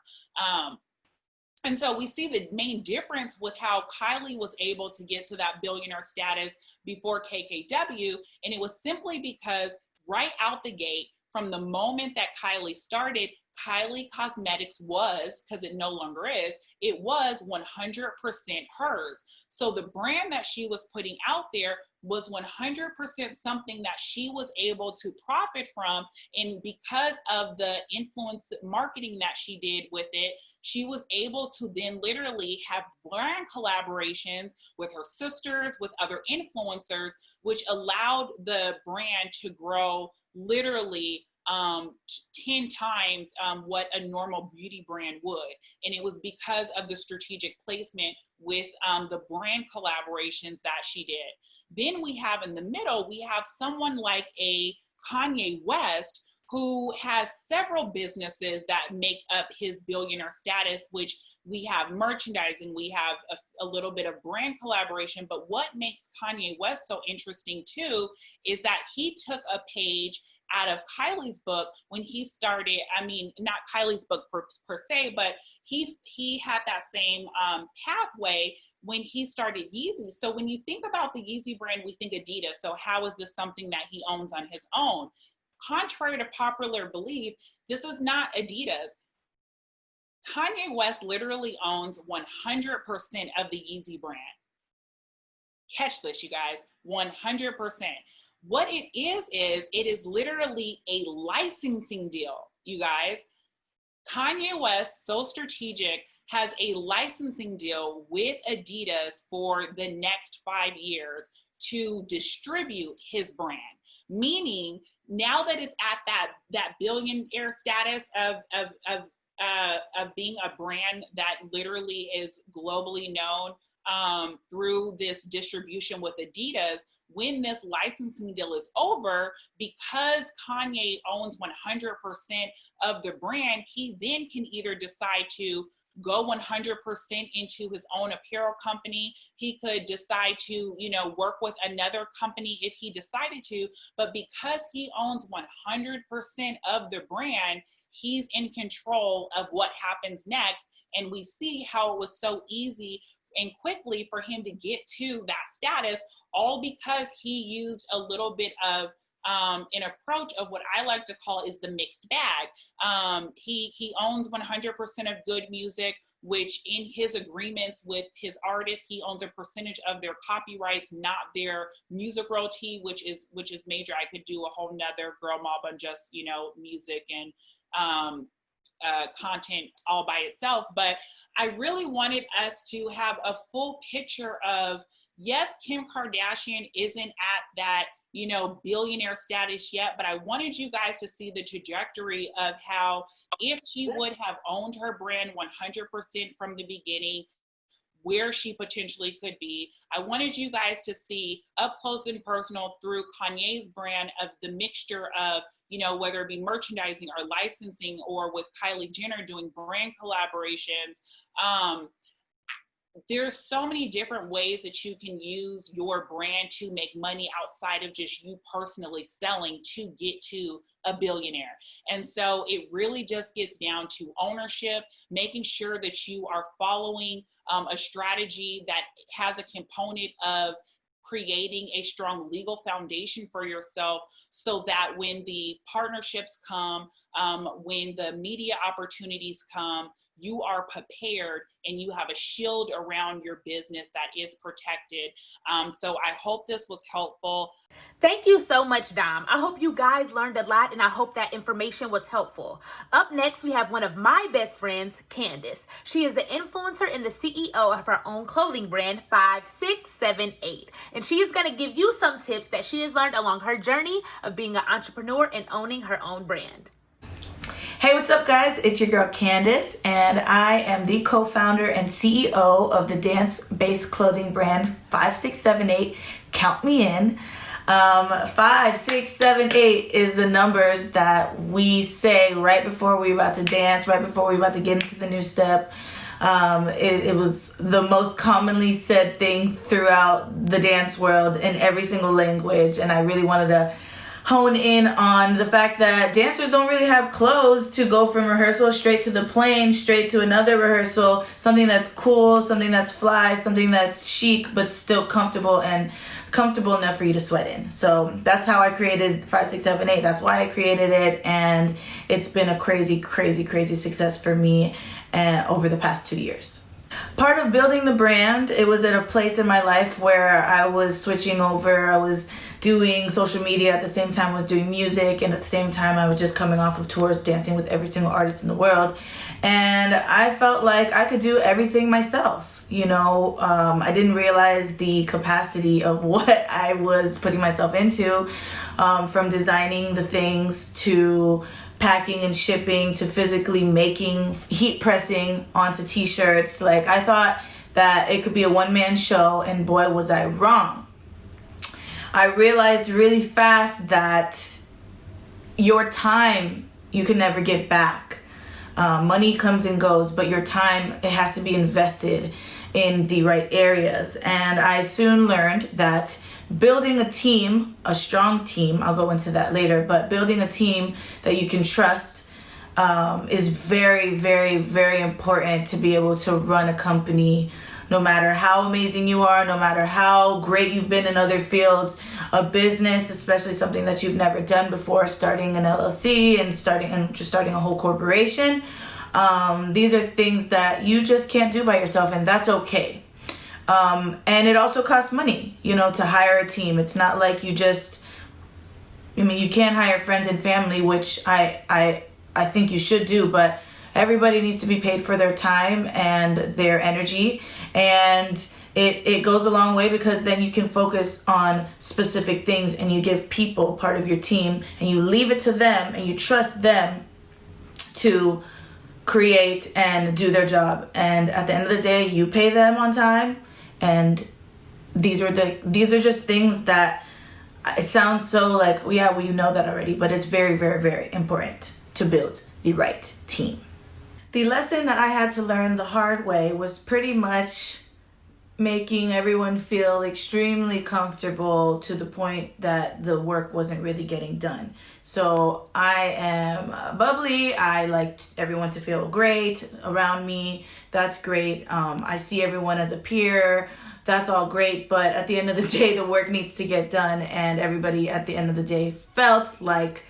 And so we see the main difference with how Kylie was able to get to that billionaire status before KKW. And it was simply because right out the gate, from the moment that Kylie started, Kylie Cosmetics was, because it no longer is, it was 100% hers. So the brand that she was putting out there was 100% something that she was able to profit from. And because of the influence marketing that she did with it, she was able to then literally have brand collaborations with her sisters, with other influencers, which allowed the brand to grow literally 10 times what a normal beauty brand would. And it was because of the strategic placement with the brand collaborations that she did. Then we have in the middle, we have someone like a Kanye West, who has several businesses that make up his billionaire status, which we have merchandising, we have a little bit of brand collaboration. But what makes Kanye West so interesting too is that he took a page out of Kylie's book when he started, I mean, not Kylie's book per se, but he had that same pathway when he started Yeezy. So when you think about the Yeezy brand, we think Adidas. So how is this something that he owns on his own? Contrary to popular belief, this is not Adidas. Kanye West literally owns 100% of the Yeezy brand. Catch this, you guys, 100%. What it is literally a licensing deal, you guys. Kanye West, so strategic, has a licensing deal with Adidas for the next 5 years to distribute his brand. Meaning, now that it's at that billionaire status of being a brand that literally is globally known through this distribution with Adidas, when this licensing deal is over, because Kanye owns 100% of the brand, he then can either decide to go 100% into his own apparel company. He could decide to, work with another company if he decided to, but because he owns 100% of the brand, he's in control of what happens next. And we see how it was so easy and quickly for him to get to that status, all because he used a little bit of an approach of what I like to call is the mixed bag. He owns 100% of good music, which in his agreements with his artists, he owns a percentage of their copyrights, not their music royalty, which is major. I could do a whole nother girl mob on just, music and content all by itself. But I really wanted us to have a full picture of, yes, Kim Kardashian isn't at that, billionaire status yet, but I wanted you guys to see the trajectory of how, if she would have owned her brand 100% from the beginning, where she potentially could be. I wanted you guys to see up close and personal through Kanye's brand of the mixture of, whether it be merchandising or licensing, or with Kylie Jenner doing brand collaborations. there's so many different ways that you can use your brand to make money outside of just you personally selling to get to a billionaire. And so it really just gets down to ownership, making sure that you are following a strategy that has a component of creating a strong legal foundation for yourself, so that when the partnerships come, when the media opportunities come, you are prepared and you have a shield around your business that is protected. So I hope this was helpful. Thank you so much, Dom. I hope you guys learned a lot, and I hope that information was helpful. Up next, we have one of my best friends, Candace. She is the influencer and the CEO of her own clothing brand, 5678. And she is going to give you some tips that she has learned along her journey of being an entrepreneur and owning her own brand. Hey, what's up, guys? It's your girl Candace, and I am the co-founder and CEO of the dance-based clothing brand 5678. Count me in. 5678 is the numbers that we say right before we're about to dance, right before we're about to get into the new step. It was the most commonly said thing throughout the dance world in every single language, and I really wanted to hone in on the fact that dancers don't really have clothes to go from rehearsal straight to the plane, straight to another rehearsal, something that's cool, something that's fly, something that's chic, but still comfortable and comfortable enough for you to sweat in. So that's how I created 5678. That's why I created it, and it's been a crazy, crazy, crazy success for me over the past 2 years. Part of building the brand, it was at a place in my life where I was switching over. I was doing social media at the same time I was doing music, and at the same time I was just coming off of tours dancing with every single artist in the world, and I felt like I could do everything myself. I didn't realize the capacity of what I was putting myself into, from designing the things to packing and shipping to physically making, heat pressing onto t-shirts. Like, I thought that it could be a one-man show, and boy was I wrong. I realized really fast that your time, you can never get back. Money comes and goes, but your time, it has to be invested in the right areas. And I soon learned that building a team, a strong team, I'll go into that later, but building a team that you can trust is very, very, very important to be able to run a company. No matter how amazing you are, no matter how great you've been in other fields, a business, especially something that you've never done before, starting an LLC and starting a whole corporation, these are things that you just can't do by yourself, and that's okay. And it also costs money, to hire a team. It's not like you can hire friends and family, which I think you should do, but everybody needs to be paid for their time and their energy, and it goes a long way, because then you can focus on specific things, and you give people part of your team, and you leave it to them, and you trust them to create and do their job. And at the end of the day, you pay them on time, and these are just things that it sounds so like, yeah, well, you know that already, but it's very, very, very important to build the right team. The lesson that I had to learn the hard way was pretty much making everyone feel extremely comfortable to the point that the work wasn't really getting done. So I am bubbly. I like everyone to feel great around me. That's great. I see everyone as a peer. That's all great. But at the end of the day, the work needs to get done. And everybody at the end of the day felt like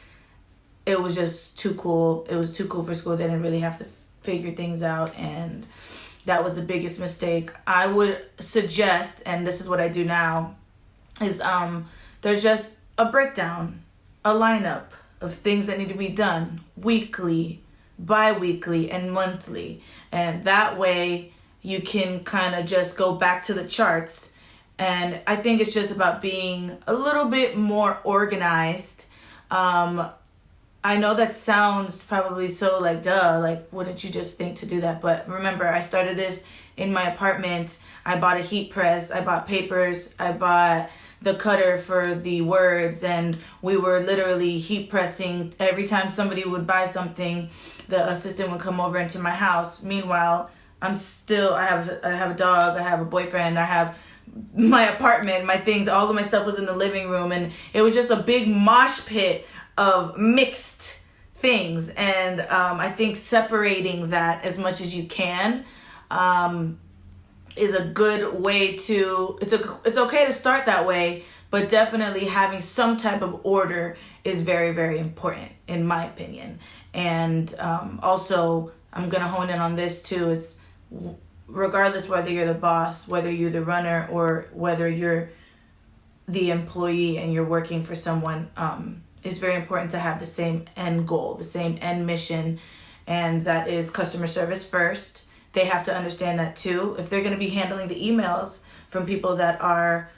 it was just too cool. It was too cool for school. They didn't really have to figure things out, and that was the biggest mistake. I would suggest, and this is what I do now, is there's just a breakdown, a lineup of things that need to be done weekly, bi-weekly, and monthly, and that way you can kind of just go back to the charts. And I think it's just about being a little bit more organized. I know that sounds probably so like, duh, like, wouldn't you just think to do that? But remember, I started this in my apartment. I bought a heat press, I bought papers, I bought the cutter for the words, and we were literally heat pressing. Every time somebody would buy something, the assistant would come over into my house. Meanwhile, I have a dog, I have a boyfriend, I have my apartment, my things, all of my stuff was in the living room, and it was just a big mosh pit of mixed things. And I think separating that as much as you can is a good way to, it's okay to start that way, but definitely having some type of order is very, very important in my opinion. And also, I'm going to hone in on this too. It's regardless whether you're the boss, whether you're the runner, or whether you're the employee and you're working for someone, it's very important to have the same end goal, the same end mission, and that is customer service first. They have to understand that too. If they're going to be handling the emails from people that are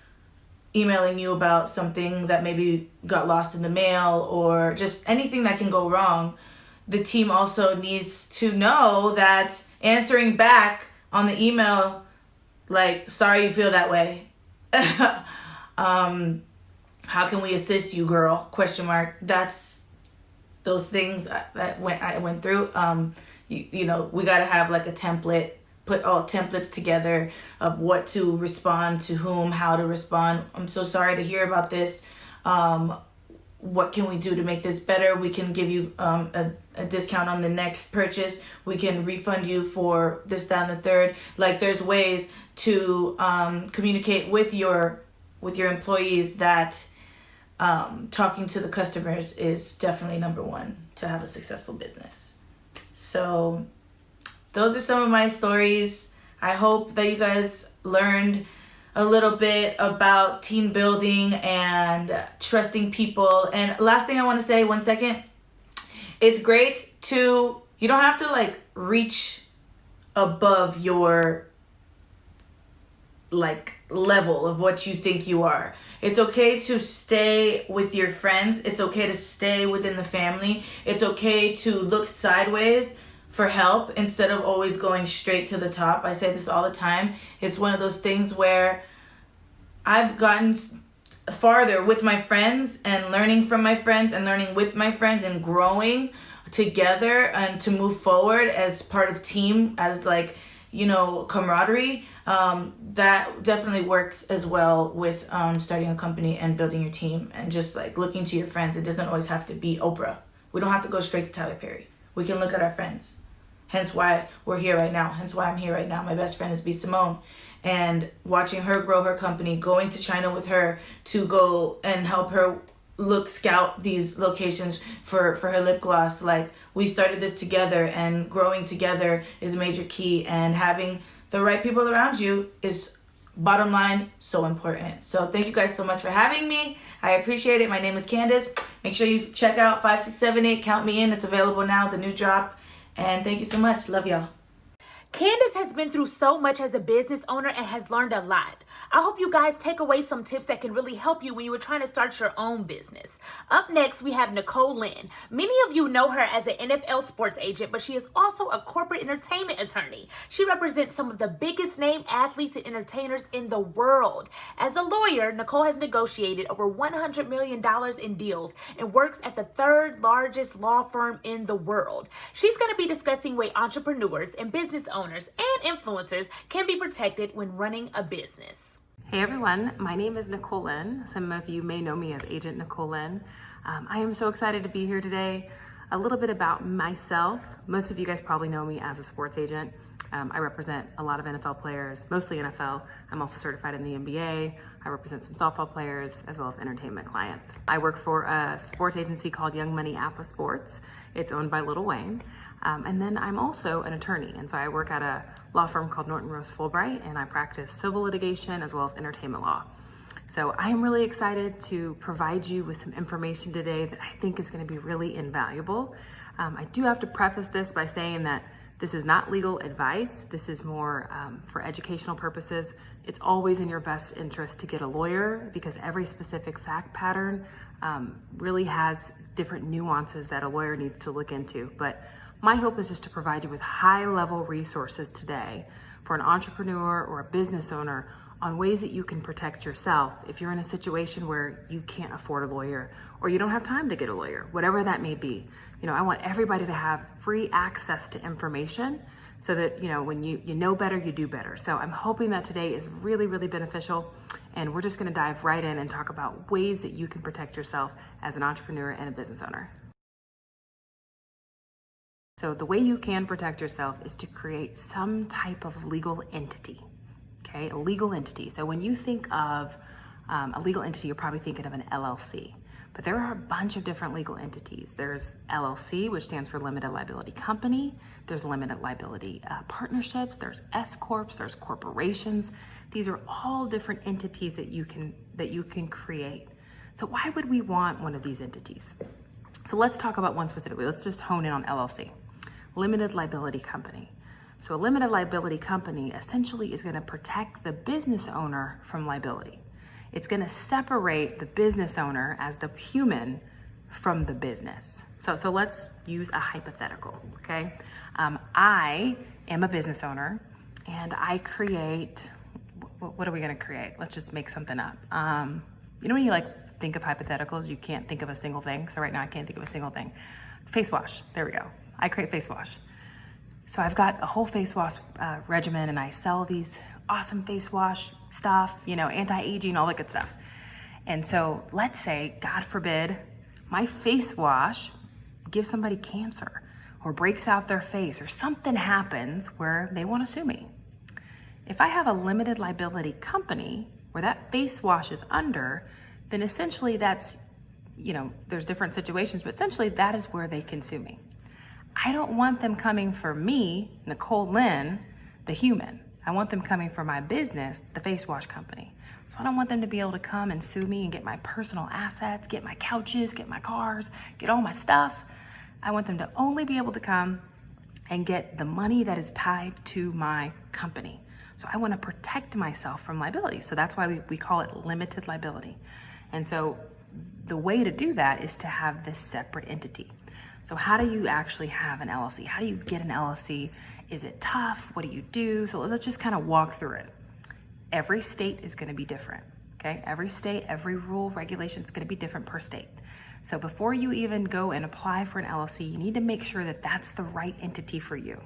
emailing you about something that maybe got lost in the mail or just anything that can go wrong, the team also needs to know that answering back on the email, like, sorry you feel that way. How can we assist you, girl? ? That's those things that I went through. You know, we got to have like a template, put all templates together of what to respond to whom, how to respond. I'm so sorry to hear about this. What can we do to make this better? We can give you a discount on the next purchase. We can refund you for this, that, and the third. Like, there's ways to communicate with your employees that talking to the customers is definitely number one to have a successful business. So those are some of my stories. I hope that you guys learned a little bit about team building and trusting people. And last thing I want to say, 1 second, it's great to, you don't have to like reach above your like level of what you think you are. It's okay to stay with your friends. It's okay to stay within the family. It's okay to look sideways for help instead of always going straight to the top. I say this all the time. It's one of those things where I've gotten farther with my friends and learning from my friends and learning with my friends and growing together and to move forward as part of team, as like, you know, camaraderie. That definitely works as well with starting a company and building your team and just like looking to your friends. It doesn't always have to be Oprah. We don't have to go straight to Tyler Perry. We can look at our friends. Hence why we're here right now. Hence why I'm here right now. My best friend is b.simone. And watching her grow her company, going to China with her to go and help her scout these locations for her lip gloss. Like, we started this together, and growing together is a major key, and having the right people around you is, bottom line, so important. So thank you guys so much for having me. I appreciate it. My name is Candace. Make sure you check out 5678 Count Me In. It's available now, the new drop. And thank you so much. Love y'all. Candace has been through so much as a business owner and has learned a lot. I hope you guys take away some tips that can really help you when you were trying to start your own business. Up next, we have Nicole Lynn. Many of you know her as an NFL sports agent, but she is also a corporate entertainment attorney. She represents some of the biggest name athletes and entertainers in the world. As a lawyer, Nicole has negotiated over $100 million in deals and works at the third largest law firm in the world. She's going to be discussing ways entrepreneurs and business owners and influencers can be protected when running a business. Hey everyone, my name is Nicole Lynn. Some of you may know me as Agent Nicole Lynn. I am so excited to be here today. A little bit about myself. Most of you guys probably know me as a sports agent. I represent a lot of NFL players, mostly NFL. I'm also certified in the NBA. I represent some softball players as well as entertainment clients. I work for a sports agency called Young Money Appa Sports. It's owned by Lil Wayne. And then I'm also an attorney, and so I work at a law firm called Norton Rose Fulbright, and I practice civil litigation as well as entertainment law. So I am really excited to provide you with some information today that I think is going to be really invaluable. I do have to preface this by saying that this is not legal advice. This is more for educational purposes. It's always in your best interest to get a lawyer because every specific fact pattern really has different nuances that a lawyer needs to look into. But my hope is just to provide you with high-level resources today for an entrepreneur or a business owner on ways that you can protect yourself if you're in a situation where you can't afford a lawyer or you don't have time to get a lawyer, whatever that may be. I want everybody to have free access to information so that, when you know better, you do better. So I'm hoping that today is really, really beneficial, and we're just gonna dive right in and talk about ways that you can protect yourself as an entrepreneur and a business owner. So the way you can protect yourself is to create some type of legal entity, okay? A legal entity. So when you think of a legal entity, you're probably thinking of an LLC. But there are a bunch of different legal entities. There's LLC, which stands for Limited Liability Company. There's Limited Liability Partnerships. There's S-Corps. There's corporations. These are all different entities that you can create. So why would we want one of these entities? So let's talk about one specifically. Let's just hone in on LLC, Limited Liability Company. So a limited liability company essentially is going to protect the business owner from liability. It's going to separate the business owner as the human from the business. So let's use a hypothetical, okay? I am a business owner and I create, what are we going to create? Let's just make something up. When you think of hypotheticals, you can't think of a single thing. So right now I can't think of a single thing. Face wash, there we go. I create face wash. So I've got a whole face wash regimen, and I sell these awesome face wash stuff, anti-aging, all that good stuff. And so let's say, God forbid, my face wash gives somebody cancer or breaks out their face or something happens where they want to sue me. If I have a limited liability company where that face wash is under, then essentially that's, there's different situations, but essentially that is where they can sue me. I don't want them coming for me, Nicole Lynn, the human. I want them coming for my business, the face wash company. So I don't want them to be able to come and sue me and get my personal assets, get my couches, get my cars, get all my stuff. I want them to only be able to come and get the money that is tied to my company. So I want to protect myself from liability. So that's why we call it limited liability. And so the way to do that is to have this separate entity. So how do you actually have an LLC? How do you get an LLC? Is it tough? What do you do? So let's just kind of walk through it. Every state is going to be different, okay? Every state, every rule, regulation is going to be different per state. So before you even go and apply for an LLC, you need to make sure that that's the right entity for you.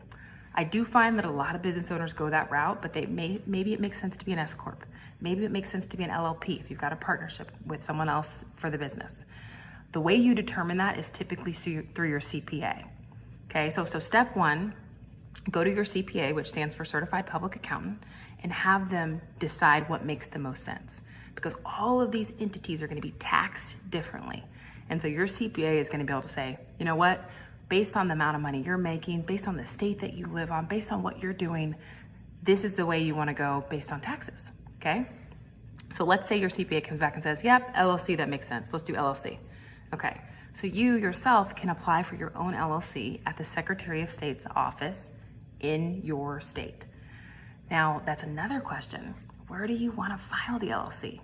I do find that a lot of business owners go that route, but maybe it makes sense to be an S-Corp. Maybe it makes sense to be an LLP if you've got a partnership with someone else for the business. The way you determine that is typically through your CPA. Okay, so step one, go to your CPA, which stands for Certified Public Accountant, and have them decide what makes the most sense. Because all of these entities are going to be taxed differently. And so your CPA is going to be able to say, you know what, based on the amount of money you're making, based on the state that you live on, based on what you're doing, this is the way you want to go based on taxes, okay? So let's say your CPA comes back and says, yep, LLC, that makes sense. Let's do LLC. Okay, so you yourself can apply for your own LLC at the Secretary of State's office in your state. Now, that's another question. Where do you want to file the LLC?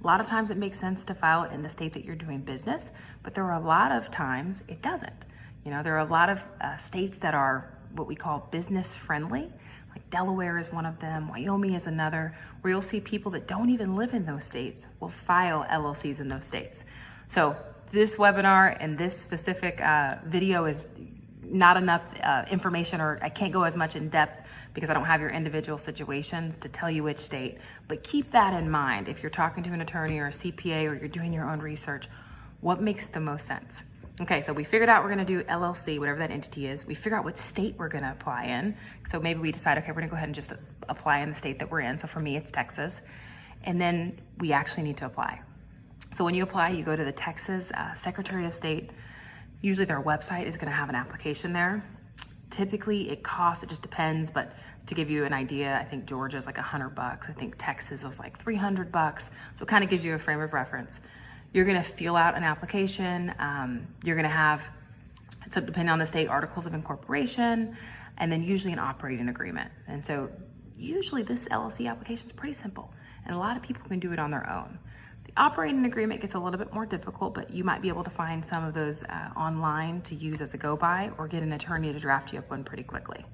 A lot of times it makes sense to file it in the state that you're doing business, but there are a lot of times it doesn't. There are a lot of states that are what we call business friendly, like Delaware is one of them, Wyoming is another, where you'll see people that don't even live in those states will file LLCs in those states. So this webinar and this specific video is not enough information, or I can't go as much in depth because I don't have your individual situations to tell you which state, but keep that in mind. If you're talking to an attorney or a CPA or you're doing your own research, what makes the most sense? Okay, so we figured out we're gonna do LLC, whatever that entity is. We figure out what state we're gonna apply in. So maybe we decide, okay, we're gonna go ahead and just apply in the state that we're in. So for me, it's Texas. And then we actually need to apply. So when you apply, you go to the Texas Secretary of State. Usually their website is gonna have an application there. Typically it costs, it just depends, but to give you an idea, I think Georgia is like $100. I think Texas is like $300. So it kind of gives you a frame of reference. You're gonna fill out an application. You're gonna have, so depending on the state, articles of incorporation, and then usually an operating agreement. And so usually this LLC application is pretty simple, and a lot of people can do it on their own. The operating agreement gets a little bit more difficult, but you might be able to find some of those online to use as a go-by, or get an attorney to draft you up one pretty quickly.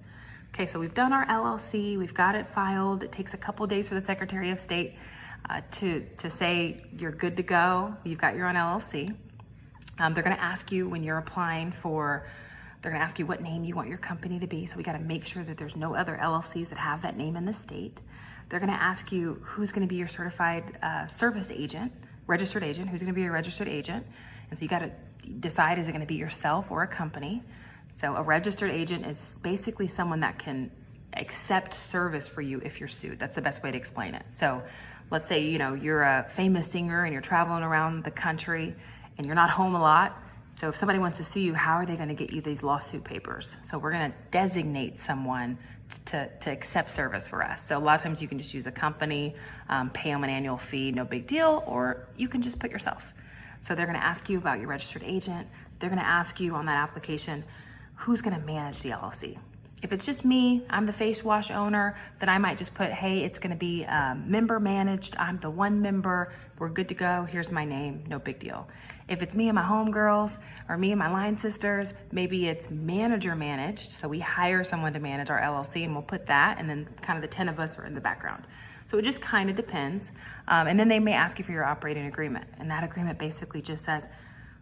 Okay, so we've done our LLC, we've got it filed. It takes a couple days for the Secretary of State to say you're good to go. You've got your own LLC. They're gonna ask you when you're applying they're gonna ask you what name you want your company to be. So we gotta make sure that there's no other LLCs that have that name in the state. They're gonna ask you who's gonna be your certified service agent, registered agent, who's gonna be your registered agent. And so you gotta decide, is it gonna be yourself or a company? So a registered agent is basically someone that can accept service for you if you're sued. That's the best way to explain it. So let's say, you're a famous singer and you're traveling around the country and you're not home a lot. So if somebody wants to sue you, how are they gonna get you these lawsuit papers? So we're gonna designate someone to accept service for us. So a lot of times you can just use a company, pay them an annual fee, no big deal, or you can just put yourself. So they're gonna ask you about your registered agent. They're gonna ask you on that application, who's gonna manage the LLC? If it's just me, I'm the face wash owner, then I might just put, hey, it's gonna be member managed. I'm the one member, we're good to go. Here's my name, no big deal. If it's me and my homegirls or me and my line sisters, maybe it's manager managed. So we hire someone to manage our LLC and we'll put that, and then kind of the 10 of us are in the background. So it just kind of depends. And then they may ask you for your operating agreement. And that agreement basically just says,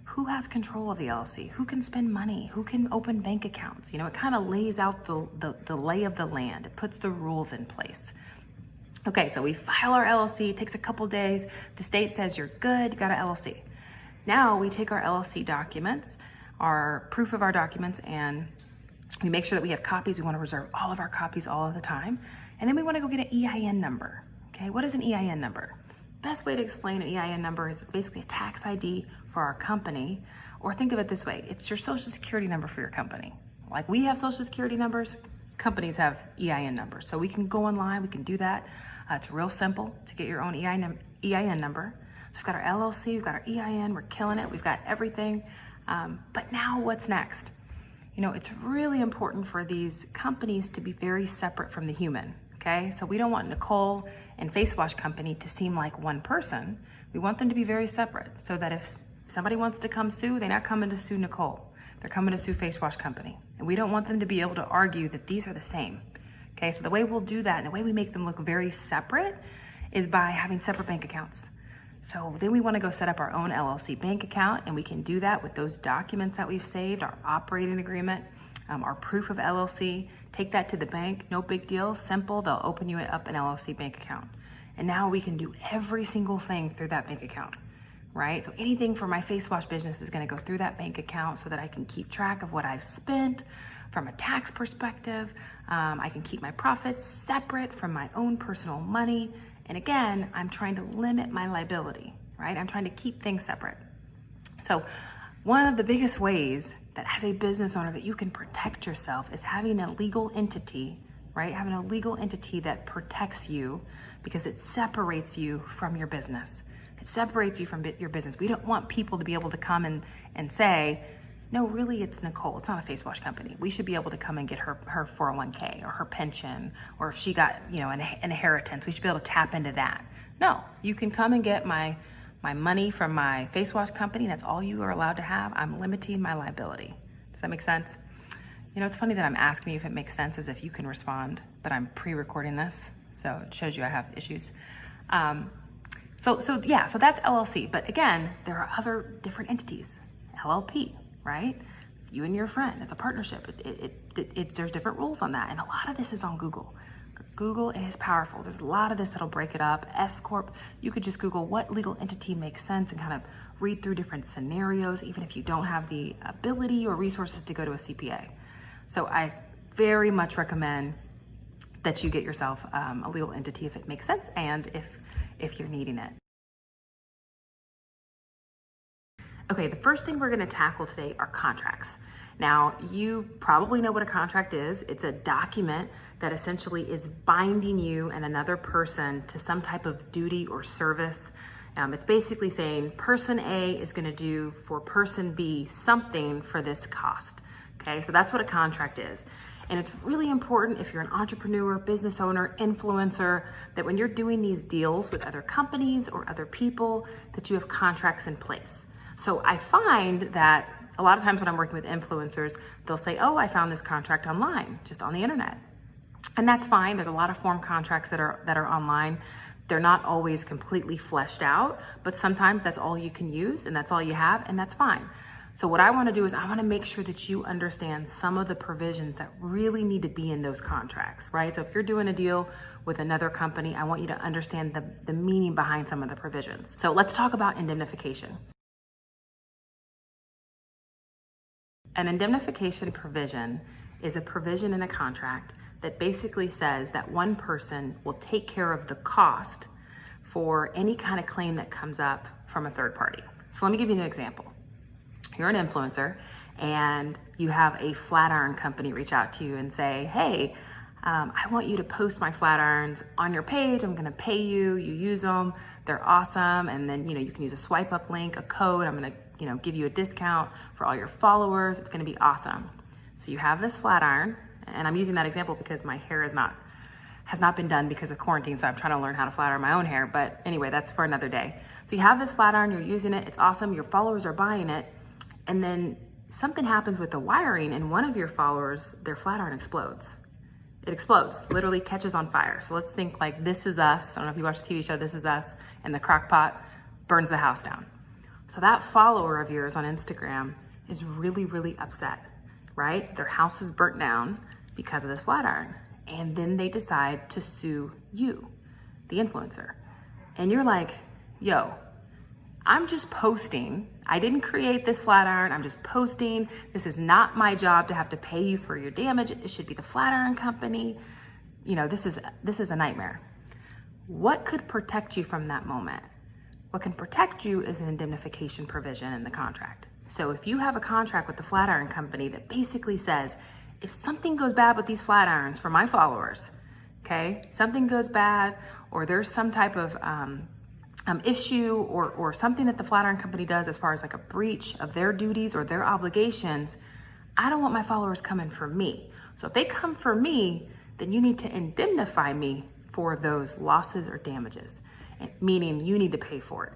who has control of the LLC? Who can spend money? Who can open bank accounts? It kind of lays out the lay of the land. It puts the rules in place. Okay, so we file our LLC. It takes a couple days. The state says you're good, you got an LLC. Now we take our LLC documents, our proof of our documents, and we make sure that we have copies. We want to reserve all of our copies all of the time. And then we want to go get an EIN number. Okay, what is an EIN number? Best way to explain an EIN number is it's basically a tax ID for our company, or think of it this way, it's your social security number for your company. Like we have social security numbers, companies have EIN numbers. So we can go online, we can do that. It's real simple to get your own EIN number. So we've got our LLC, we've got our EIN, we're killing it, we've got everything. But now what's next? It's really important for these companies to be very separate from the human. Okay, so we don't want Nicole and Face Wash Company to seem like one person. We want them to be very separate so that if somebody wants to come sue, they're not coming to sue Nicole. They're coming to sue Face Wash Company. And we don't want them to be able to argue that these are the same. Okay, so the way we'll do that and the way we make them look very separate is by having separate bank accounts. So then we want to go set up our own LLC bank account, and we can do that with those documents that we've saved, our operating agreement, our proof of LLC. Take that to the bank, no big deal, simple. They'll open you up an LLC bank account. And now we can do every single thing through that bank account, right? So anything for my face wash business is gonna go through that bank account so that I can keep track of what I've spent from a tax perspective. I can keep my profits separate from my own personal money. And again, I'm trying to limit my liability, right? I'm trying to keep things separate. So one of the biggest ways that as a business owner that you can protect yourself is having a legal entity, right? Having a legal entity that protects you because it separates you from your business. It separates you from your business. We don't want people to be able to come and say, no, really it's Nicole, it's not a face wash company. We should be able to come and get her 401k or her pension, or if she got an inheritance, we should be able to tap into that. No, you can come and get my money from my face wash company. That's all you are allowed to have. I'm limiting my liability. Does that make sense? It's funny that I'm asking you if it makes sense as if you can respond, but I'm pre-recording this, so it shows you I have issues. So that's LLC. But again, there are other different entities. LLP, right? You and your friend, it's a partnership. There's different rules on that. And a lot of this is on Google. Google is powerful. There's a lot of this that'll break it up. S Corp, you could just Google what legal entity makes sense and kind of read through different scenarios, even if you don't have the ability or resources to go to a CPA. So I very much recommend that you get yourself a legal entity if it makes sense and if you're needing it. Okay, the first thing we're gonna tackle today are contracts. Now, you probably know what a contract is. It's a document that essentially is binding you and another person to some type of duty or service. It's basically saying person A is gonna do for person B something for this cost. Okay, so that's what a contract is. And it's really important if you're an entrepreneur, business owner, influencer, that when you're doing these deals with other companies or other people, that you have contracts in place. So I find that a lot of times when I'm working with influencers, they'll say, oh, I found this contract online, just on the internet. And that's fine. There's a lot of form contracts that are online. They're not always completely fleshed out, but sometimes that's all you can use and that's all you have, and that's fine. So what I want to do is I want to make sure that you understand some of the provisions that really need to be in those contracts, right? So if you're doing a deal with another company, I want you to understand the meaning behind some of the provisions. So let's talk about indemnification. An indemnification provision is a provision in a contract that basically says that one person will take care of the cost for any kind of claim that comes up from a third party. So let me give you an example. You're an influencer and you have a flat iron company reach out to you and say, hey, I want you to post my flat irons on your page. I'm gonna pay you, you use them, they're awesome. And then, you can use a swipe up link, a code. I'm gonna, give you a discount for all your followers. It's gonna be awesome. So you have this flat iron, and I'm using that example because my hair has not been done because of quarantine, so I'm trying to learn how to flat iron my own hair, but anyway, that's for another day. So you have this flat iron, you're using it, it's awesome, your followers are buying it, and then something happens with the wiring and one of your followers, their flat iron explodes. It explodes, literally catches on fire. So let's think like This Is Us. I don't know if you watch the TV show This Is Us, and the crock pot burns the house down. So that follower of yours on Instagram is really, really upset, right? Their house is burnt down because of this flat iron. And then they decide to sue you, the influencer. And you're like, yo, I'm just posting. I didn't create this flat iron. I'm just posting. This is not my job to have to pay you for your damage. It should be the flat iron company. This is a nightmare. What could protect you from that moment? What can protect you is an indemnification provision in the contract. So if you have a contract with the flat iron company that basically says, if something goes bad with these flat irons for my followers, okay, something goes bad, or there's some type of issue or something that the flat iron company does as far as like a breach of their duties or their obligations, I don't want my followers coming for me. So if they come for me, then you need to indemnify me for those losses or damages, meaning you need to pay for it.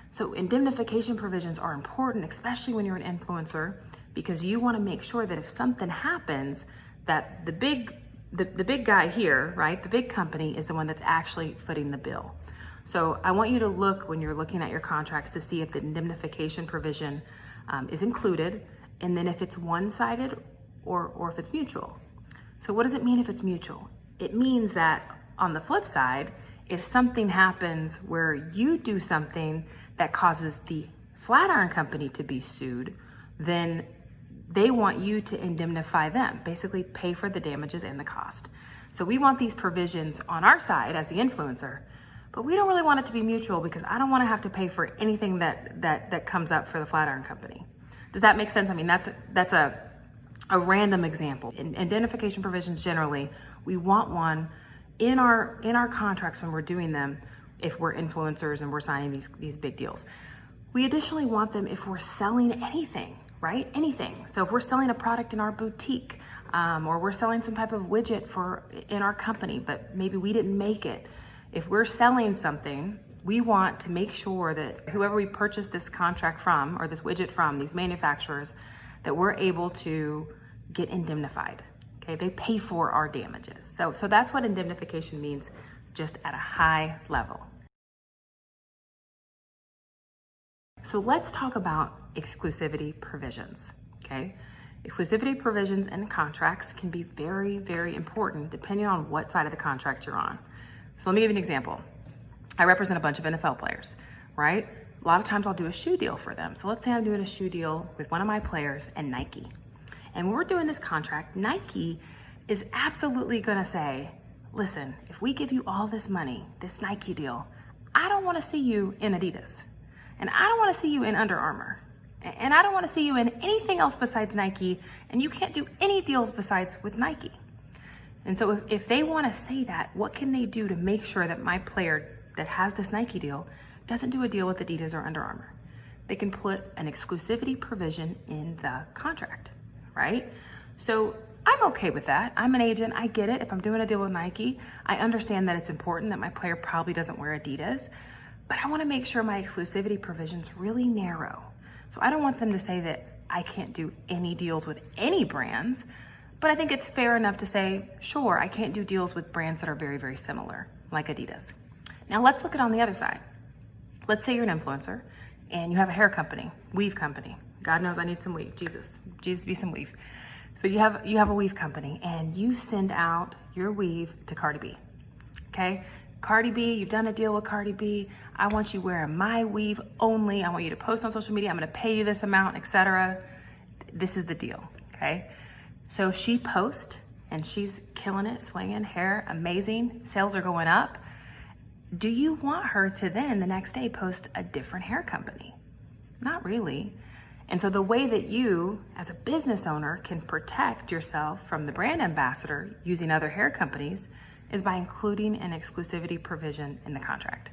So indemnification provisions are important, especially when you're an influencer, because you want to make sure that if something happens, that the big guy here, right, the big company is the one that's actually footing the bill. So I want you to look when you're looking at your contracts to see if the indemnification provision is included, and then if it's one-sided or if it's mutual. So what does it mean if it's mutual? It means that on the flip side, if something happens where you do something that causes the flat iron company to be sued, then they want you to indemnify them, basically pay for the damages and the cost. So we want these provisions on our side as the influencer, but we don't really want it to be mutual because I don't want to have to pay for anything that comes up for the flat iron company. Does that make sense? I mean, that's a random example. In indemnification provisions generally, we want one in our contracts when we're doing them if we're influencers and we're signing these big deals. We additionally want them if we're selling anything, right? Anything. So if we're selling a product in our boutique, or we're selling some type of widget in our company, but maybe we didn't make it. If we're selling something, we want to make sure that whoever we purchase this contract from or this widget from, these manufacturers, that we're able to get indemnified. Okay, they pay for our damages. So that's what indemnification means, just at a high level. So let's talk about exclusivity provisions, okay? Exclusivity provisions in contracts can be very, very important depending on what side of the contract you're on. So let me give you an example. I represent a bunch of NFL players, right? A lot of times I'll do a shoe deal for them. So let's say I'm doing a shoe deal with one of my players and Nike. And when we're doing this contract, Nike is absolutely gonna say, listen, if we give you all this money, this Nike deal, I don't wanna see you in Adidas. And I don't wanna see you in Under Armour. And I don't wanna see you in anything else besides Nike, and you can't do any deals besides with Nike. And so if they wanna say that, what can they do to make sure that my player that has this Nike deal doesn't do a deal with Adidas or Under Armour? They can put an exclusivity provision in the contract, right? So I'm okay with that. I'm an agent, I get it. If I'm doing a deal with Nike, I understand that it's important that my player probably doesn't wear Adidas, but I wanna make sure my exclusivity provision's really narrow. So I don't want them to say that I can't do any deals with any brands, But I think it's fair enough to say, sure, I can't do deals with brands that are very, very similar, like Adidas. Now let's look at on the other side. Let's say you're an influencer and you have a hair company, weave company. God knows I need some weave, Jesus be some weave. So you have a weave company and you send out your weave to Cardi B, okay? Cardi B, you've done a deal with Cardi B. I want you wearing my weave only. I want you to post on social media. I'm gonna pay you this amount, etc. This is the deal, okay? So she posts and she's killing it, swinging, hair, amazing. Sales are going up. Do you want her to then the next day post a different hair company? Not really. And so the way that you, as a business owner, can protect yourself from the brand ambassador using other hair companies is by including an exclusivity provision in the contract.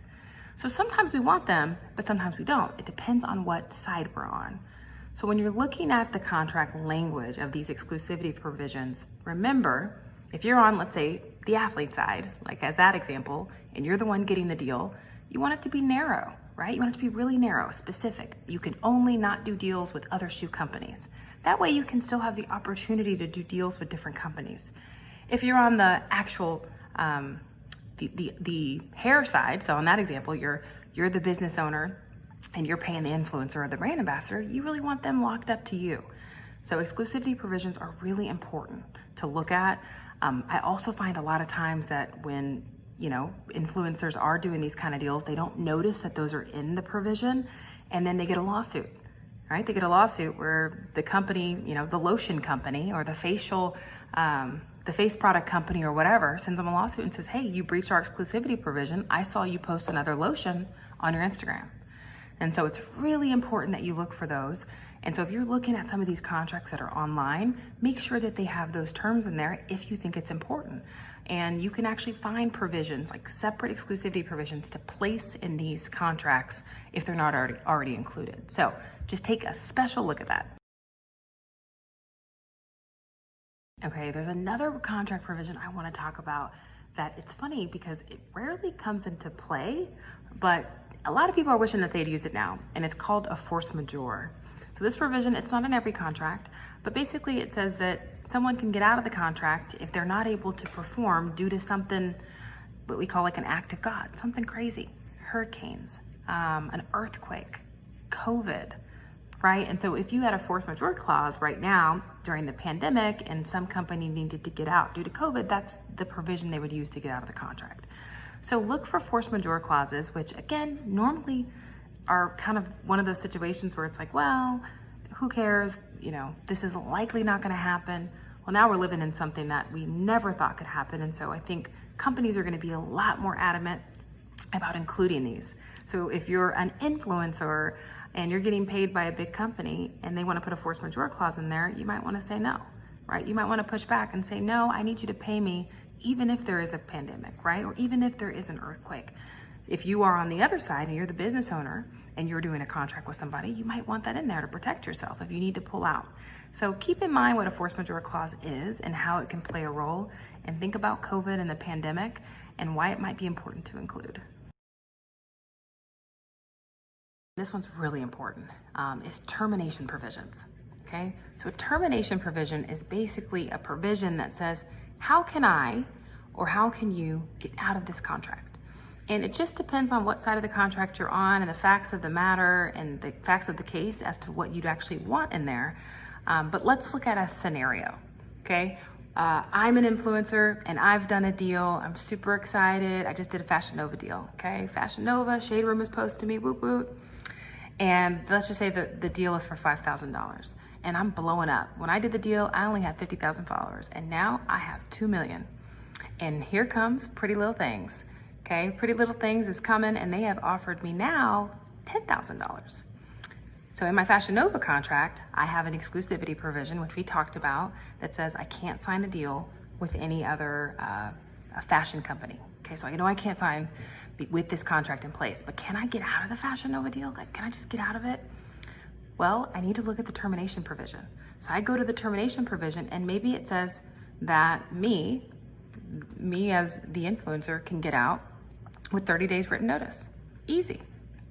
So sometimes we want them, but sometimes we don't. It depends on what side we're on. So when you're looking at the contract language of these exclusivity provisions, remember, if you're on, let's say, the athlete side, like as that example, and you're the one getting the deal, you want it to be narrow, right? You want it to be really narrow, specific. You can only not do deals with other shoe companies. That way you can still have the opportunity to do deals with different companies. If you're on the actual, the hair side, so on that example, you're the business owner and you're paying the influencer or the brand ambassador, you really want them locked up to you. So exclusivity provisions are really important to look at. I also find a lot of times that when influencers are doing these kind of deals, they don't notice that those are in the provision, and then they get a lawsuit, right? They get a lawsuit where the company, the lotion company or the face product company or whatever sends them a lawsuit and says, hey, you breached our exclusivity provision. I saw you post another lotion on your Instagram. And so it's really important that you look for those. And so if you're looking at some of these contracts that are online, make sure that they have those terms in there if you think it's important. And you can actually find provisions, like separate exclusivity provisions, to place in these contracts if they're not already included. So just take a special look at that. Okay, there's another contract provision I want to talk about that it's funny because it rarely comes into play, but a lot of people are wishing that they'd use it now, and it's called a force majeure. So this provision, it's not in every contract, but basically it says that someone can get out of the contract if they're not able to perform due to something, what we call like an act of God, something crazy, hurricanes, an earthquake, COVID, right? And so if you had a force majeure clause right now during the pandemic and some company needed to get out due to COVID, that's the provision they would use to get out of the contract. So look for force majeure clauses, which again, normally are kind of one of those situations where it's like, well, who cares? This is likely not going to happen. Well, now we're living in something that we never thought could happen. And so I think companies are going to be a lot more adamant about including these. So if you're an influencer and you're getting paid by a big company and they want to put a force majeure clause in there, you might want to say no, right? You might want to push back and say, no, I need you to pay me even if there is a pandemic, right? Or even if there is an earthquake. If you are on the other side and you're the business owner and you're doing a contract with somebody, you might want that in there to protect yourself if you need to pull out. So keep in mind what a force majeure clause is and how it can play a role, and think about COVID and the pandemic and why it might be important to include. This one's really important, is termination provisions, okay? So a termination provision is basically a provision that says, how can I or how can you get out of this contract? And it just depends on what side of the contract you're on and the facts of the matter and the facts of the case as to what you'd actually want in there. But let's look at a scenario, okay? I'm an influencer and I've done a deal. I'm super excited. I just did a Fashion Nova deal, okay? Fashion Nova, Shade Room is posted to me, whoop whoop. And let's just say the deal is for $5,000 and I'm blowing up. When I did the deal, I only had 50,000 followers and now I have 2 million. And here comes Pretty Little Things. Okay, Pretty Little Things is coming and they have offered me now $10,000. So in my Fashion Nova contract, I have an exclusivity provision, which we talked about, that says I can't sign a deal with any other fashion company. Okay, so I know I can't sign with this contract in place, but can I get out of the Fashion Nova deal? Like, can I just get out of it? Well, I need to look at the termination provision. So I go to the termination provision and maybe it says that me as the influencer can get out with 30 days written notice. Easy.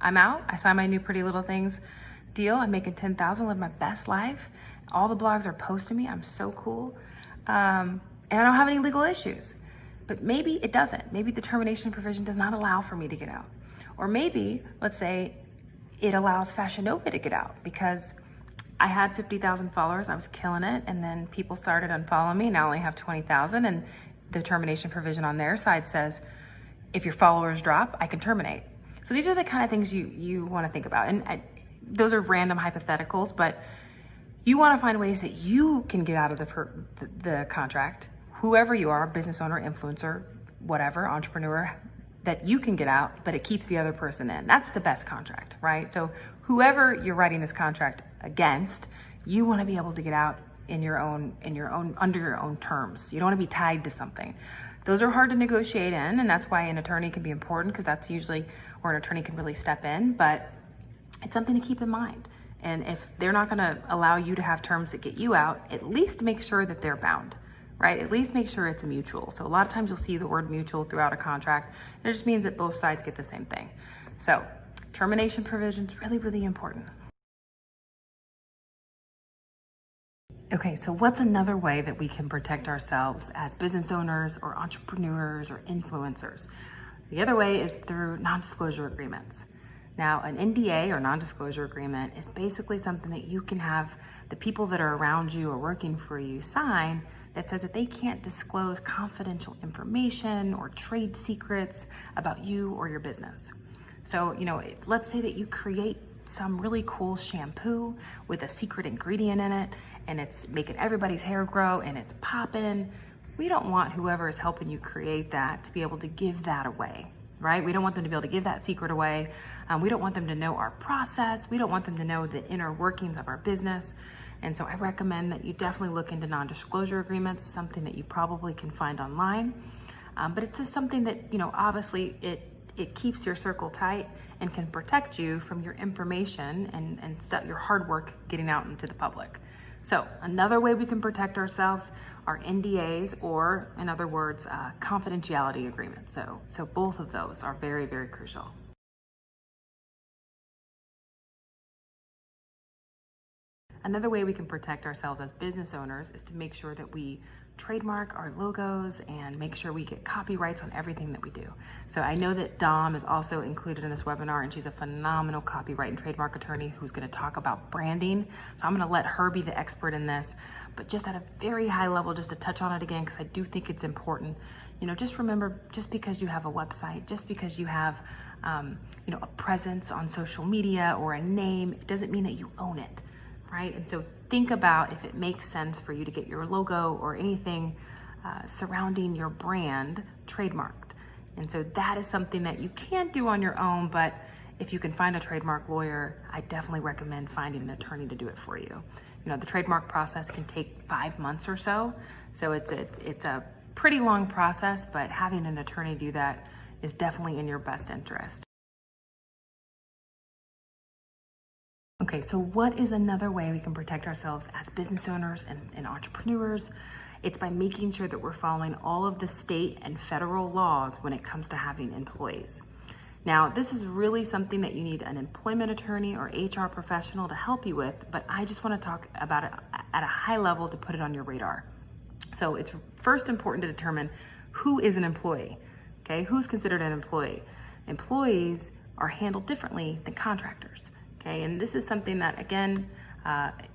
I'm out. I sign my new Pretty Little Things deal. I'm making $10,000, live my best life. All the blogs are posting me. I'm so cool. and I don't have any legal issues. But maybe it doesn't. Maybe the termination provision does not allow for me to get out. Or maybe, let's say, it allows Fashion Nova to get out because I had 50,000 followers, I was killing it, and then people started unfollowing me, and I only have 20,000, and the termination provision on their side says, if your followers drop, I can terminate. So these are the kind of things you want to think about. And those are random hypotheticals, but you want to find ways that you can get out of the contract, whoever you are, business owner, influencer, whatever, entrepreneur, that you can get out, but it keeps the other person in. That's the best contract, right? So whoever you're writing this contract against, you want to be able to get out under your own terms. You don't want to be tied to something. Those are hard to negotiate in, and that's why an attorney can be important, because that's usually where an attorney can really step in, but it's something to keep in mind. And if they're not going to allow you to have terms that get you out, at least make sure that they're bound, right? At least make sure it's a mutual. So a lot of times you'll see the word mutual throughout a contract. And it just means that both sides get the same thing. So termination provisions, really, really important. Okay, so what's another way that we can protect ourselves as business owners or entrepreneurs or influencers? The other way is through non-disclosure agreements. Now, an NDA or non-disclosure agreement is basically something that you can have the people that are around you or working for you sign that says that they can't disclose confidential information or trade secrets about you or your business. So, let's say that you create some really cool shampoo with a secret ingredient in it, and it's making everybody's hair grow and it's popping. We don't want whoever is helping you create that to be able to give that away, right? We don't want them to be able to give that secret away. We don't want them to know our process. We don't want them to know the inner workings of our business. And so I recommend that you definitely look into non-disclosure agreements, something that you probably can find online. But it's just something that, obviously it keeps your circle tight and can protect you from your information and your hard work getting out into the public. So another way we can protect ourselves are NDAs, or in other words, confidentiality agreements. So both of those are very, very crucial. Another way we can protect ourselves as business owners is to make sure that we trademark our logos and make sure we get copyrights on everything that we do. So I know that Dom is also included in this webinar, and she's a phenomenal copyright and trademark attorney who's going to talk about branding. So I'm going to let her be the expert in this, but just at a very high level, just to touch on it again, because I do think it's important. Just remember, just because you have a website, just because you have a presence on social media or a name, it doesn't mean that you own it. Right? And so think about if it makes sense for you to get your logo or anything surrounding your brand trademarked. And so that is something that you can't do on your own, but if you can find a trademark lawyer, I definitely recommend finding an attorney to do it for you. The trademark process can take 5 months or so. So it's a pretty long process, but having an attorney do that is definitely in your best interest. Okay, so what is another way we can protect ourselves as business owners and entrepreneurs? It's by making sure that we're following all of the state and federal laws when it comes to having employees. Now, this is really something that you need an employment attorney or HR professional to help you with, but I just want to talk about it at a high level to put it on your radar. So it's first important to determine who is an employee, okay? Who's considered an employee? Employees are handled differently than contractors. Okay, and this is something that, again,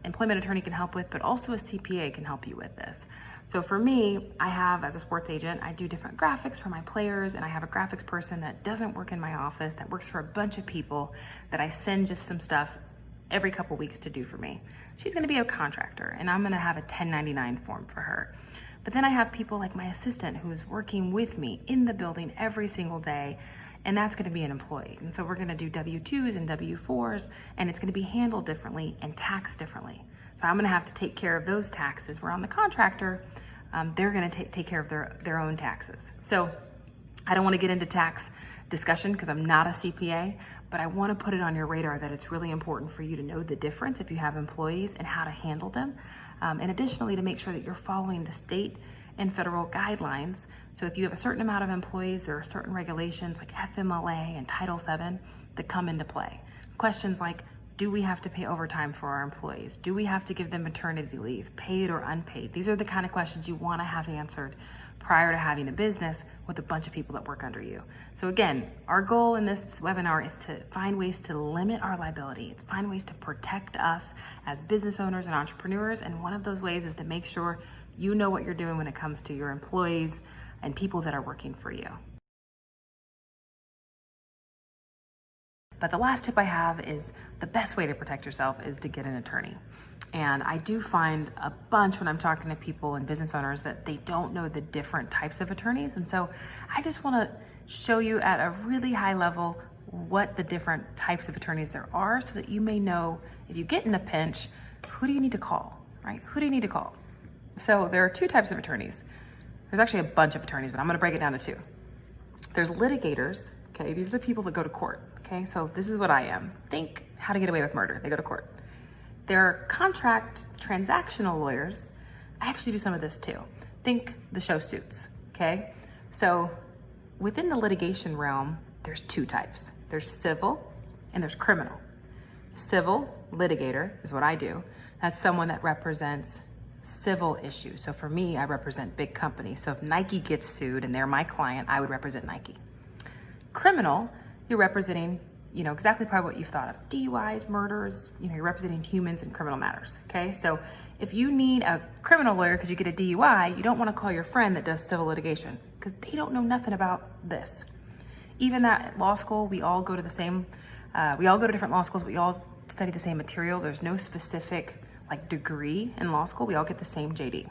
employment attorney can help with, but also a CPA can help you with this. So for me, I have, as a sports agent, I do different graphics for my players, and I have a graphics person that doesn't work in my office, that works for a bunch of people, that I send just some stuff every couple weeks to do for me. She's gonna be a contractor, and I'm gonna have a 1099 form for her. But then I have people like my assistant who's working with me in the building every single day, and that's going to be an employee. And so we're going to do W-2s and W-4s, and it's going to be handled differently and taxed differently. So I'm going to have to take care of those taxes. Where on the contractor, they're going to take care of their own taxes. So I don't want to get into tax discussion because I'm not a CPA, but I want to put it on your radar that it's really important for you to know the difference if you have employees and how to handle them. And additionally, to make sure that you're following the state and federal guidelines. So if you have a certain amount of employees, there are certain regulations like FMLA and Title VII that come into play. Questions like, Do we have to pay overtime for our employees? Do we have to give them maternity leave, paid or unpaid? These are the kind of questions you want to have answered prior to having a business with a bunch of people that work under you. So again, our goal in this webinar is to find ways to limit our liability. It's find ways to protect us as business owners and entrepreneurs. And one of those ways is to make sure you know what you're doing when it comes to your employees and people that are working for you. But the last tip I have is the best way to protect yourself is to get an attorney. And I do find a bunch when I'm talking to people and business owners that they don't know the different types of attorneys. And so I just want to show you at a really high level what the different types of attorneys there are so that you may know if you get in a pinch, who do you need to call, right? Who do you need to call? So there are two types of attorneys. There's actually a bunch of attorneys, but I'm going to break it down to two. There's litigators. Okay, these are the people that go to court. Okay, so this is what I am. Think How to Get Away with Murder. They go to court. There are contract transactional lawyers. I actually do some of this too. Think the show Suits. Okay, so within the litigation realm, there's two types. There's civil and there's criminal. Civil litigator is what I do. That's someone that represents civil issues. So for me, I represent big companies. So if Nike gets sued and they're my client, I would represent Nike. Criminal, you're representing, exactly probably what you've thought of. DUIs, murders, you're representing humans in criminal matters, okay? So if you need a criminal lawyer because you get a DUI, you don't want to call your friend that does civil litigation because they don't know nothing about this. Even that at law school, we all go to the same, we all go to different law schools, we all study the same material. There's no specific degree in law school. We all get the same JD.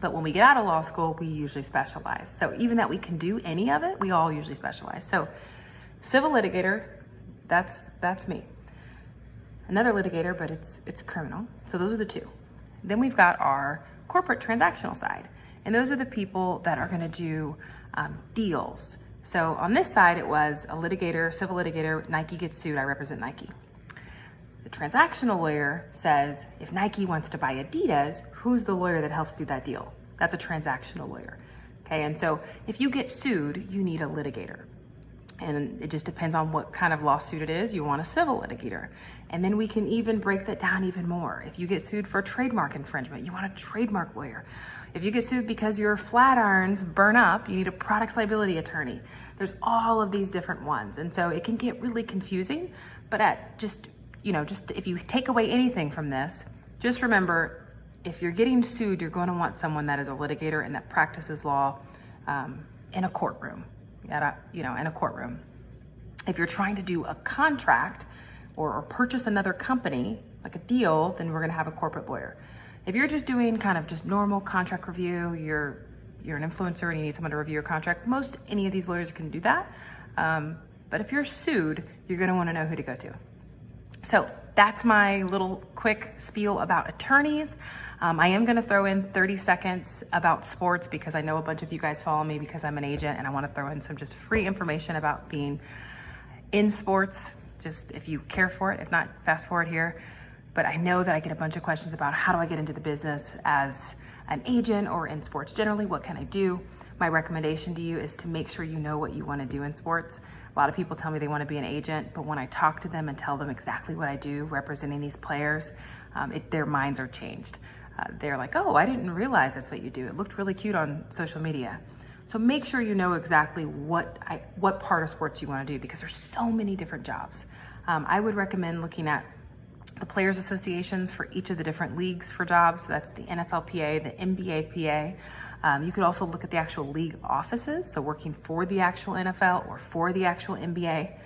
But when we get out of law school, we usually specialize. So even that we can do any of it, we all usually specialize. So civil litigator, that's me. Another litigator, but it's criminal. So those are the two. Then we've got our corporate transactional side. And those are the people that are gonna do deals. So on this side, it was a litigator, civil litigator, Nike gets sued, I represent Nike. The transactional lawyer says, if Nike wants to buy Adidas, who's the lawyer that helps do that deal? That's a transactional lawyer. Okay, and so if you get sued, you need a litigator. And it just depends on what kind of lawsuit it is. You want a civil litigator. And then we can even break that down even more. If you get sued for trademark infringement, you want a trademark lawyer. If you get sued because your flat irons burn up, you need a products liability attorney. There's all of these different ones. And so it can get really confusing, but just if you take away anything from this, just remember, if you're getting sued, you're going to want someone that is a litigator and that practices law in a courtroom, in a courtroom. If you're trying to do a contract or purchase another company, like a deal, then we're going to have a corporate lawyer. If you're just doing kind of just normal contract review, you're an influencer and you need someone to review your contract, any of these lawyers can do that. But if you're sued, you're going to want to know who to go to. So that's my little quick spiel about attorneys. I am going to throw in 30 seconds about sports because I know a bunch of you guys follow me because I'm an agent, and I want to throw in some just free information about being in sports, just if you care for it. If not, fast forward here. But I know that I get a bunch of questions about how do I get into the business as an agent or in sports generally, what can I do? My recommendation to you is to make sure you know what you want to do in sports. A lot of people tell me they want to be an agent, but when I talk to them and tell them exactly what I do representing these players, their minds are changed. They're like, oh, I didn't realize that's what you do. It looked really cute on social media. So make sure you know exactly what part of sports you want to do because there's so many different jobs. I would recommend looking at the players associations for each of the different leagues for jobs. So that's the NFLPA, the NBAPA. You could also look at the actual league offices, so working for the actual NFL or for the actual NBA.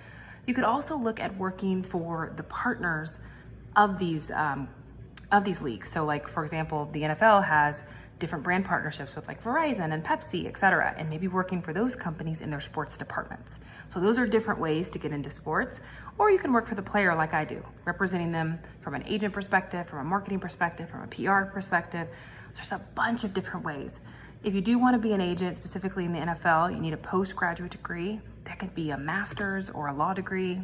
You could also look at working for the partners of these leagues. So like, for example, the NFL has different brand partnerships with like Verizon and Pepsi, et cetera, and maybe working for those companies in their sports departments. So those are different ways to get into sports. Or you can work for the player like I do, representing them from an agent perspective, from a marketing perspective, from a PR perspective. So there's a bunch of different ways. If you do want to be an agent, specifically in the NFL, you need a postgraduate degree. That could be a master's or a law degree.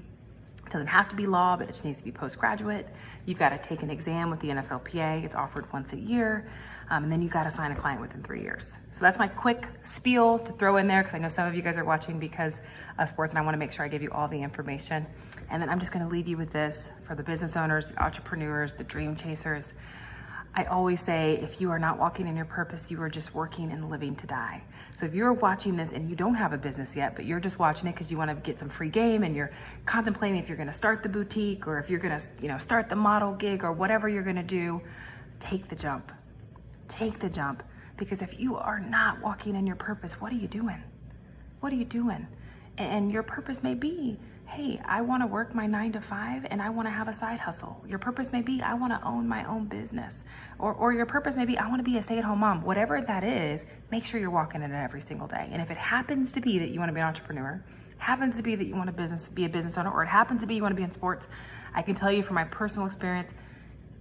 Doesn't have to be law, but it just needs to be postgraduate. You've got to take an exam with the NFLPA. It's offered once a year. And then you got to sign a client within 3 years. So that's my quick spiel to throw in there, because I know some of you guys are watching because of sports, and I want to make sure I give you all the information. And then I'm just going to leave you with this for the business owners, the entrepreneurs, the dream chasers. I always say, if you are not walking in your purpose, you are just working and living to die. So if you're watching this and you don't have a business yet, but you're just watching it because you want to get some free game and you're contemplating if you're going to start the boutique or if you're going to, start the model gig or whatever you're going to do, take the jump. Take the jump. Because if you are not walking in your purpose, what are you doing? What are you doing? And your purpose may be, hey, I want to work my 9 to 5 and I want to have a side hustle. Your purpose may be, I want to own my own business. Or your purpose may be, I want to be a stay-at-home mom. Whatever that is, make sure you're walking in it every single day. And if it happens to be that you want to be an entrepreneur, happens to be that you want to be a business owner, or it happens to be you want to be in sports, I can tell you from my personal experience,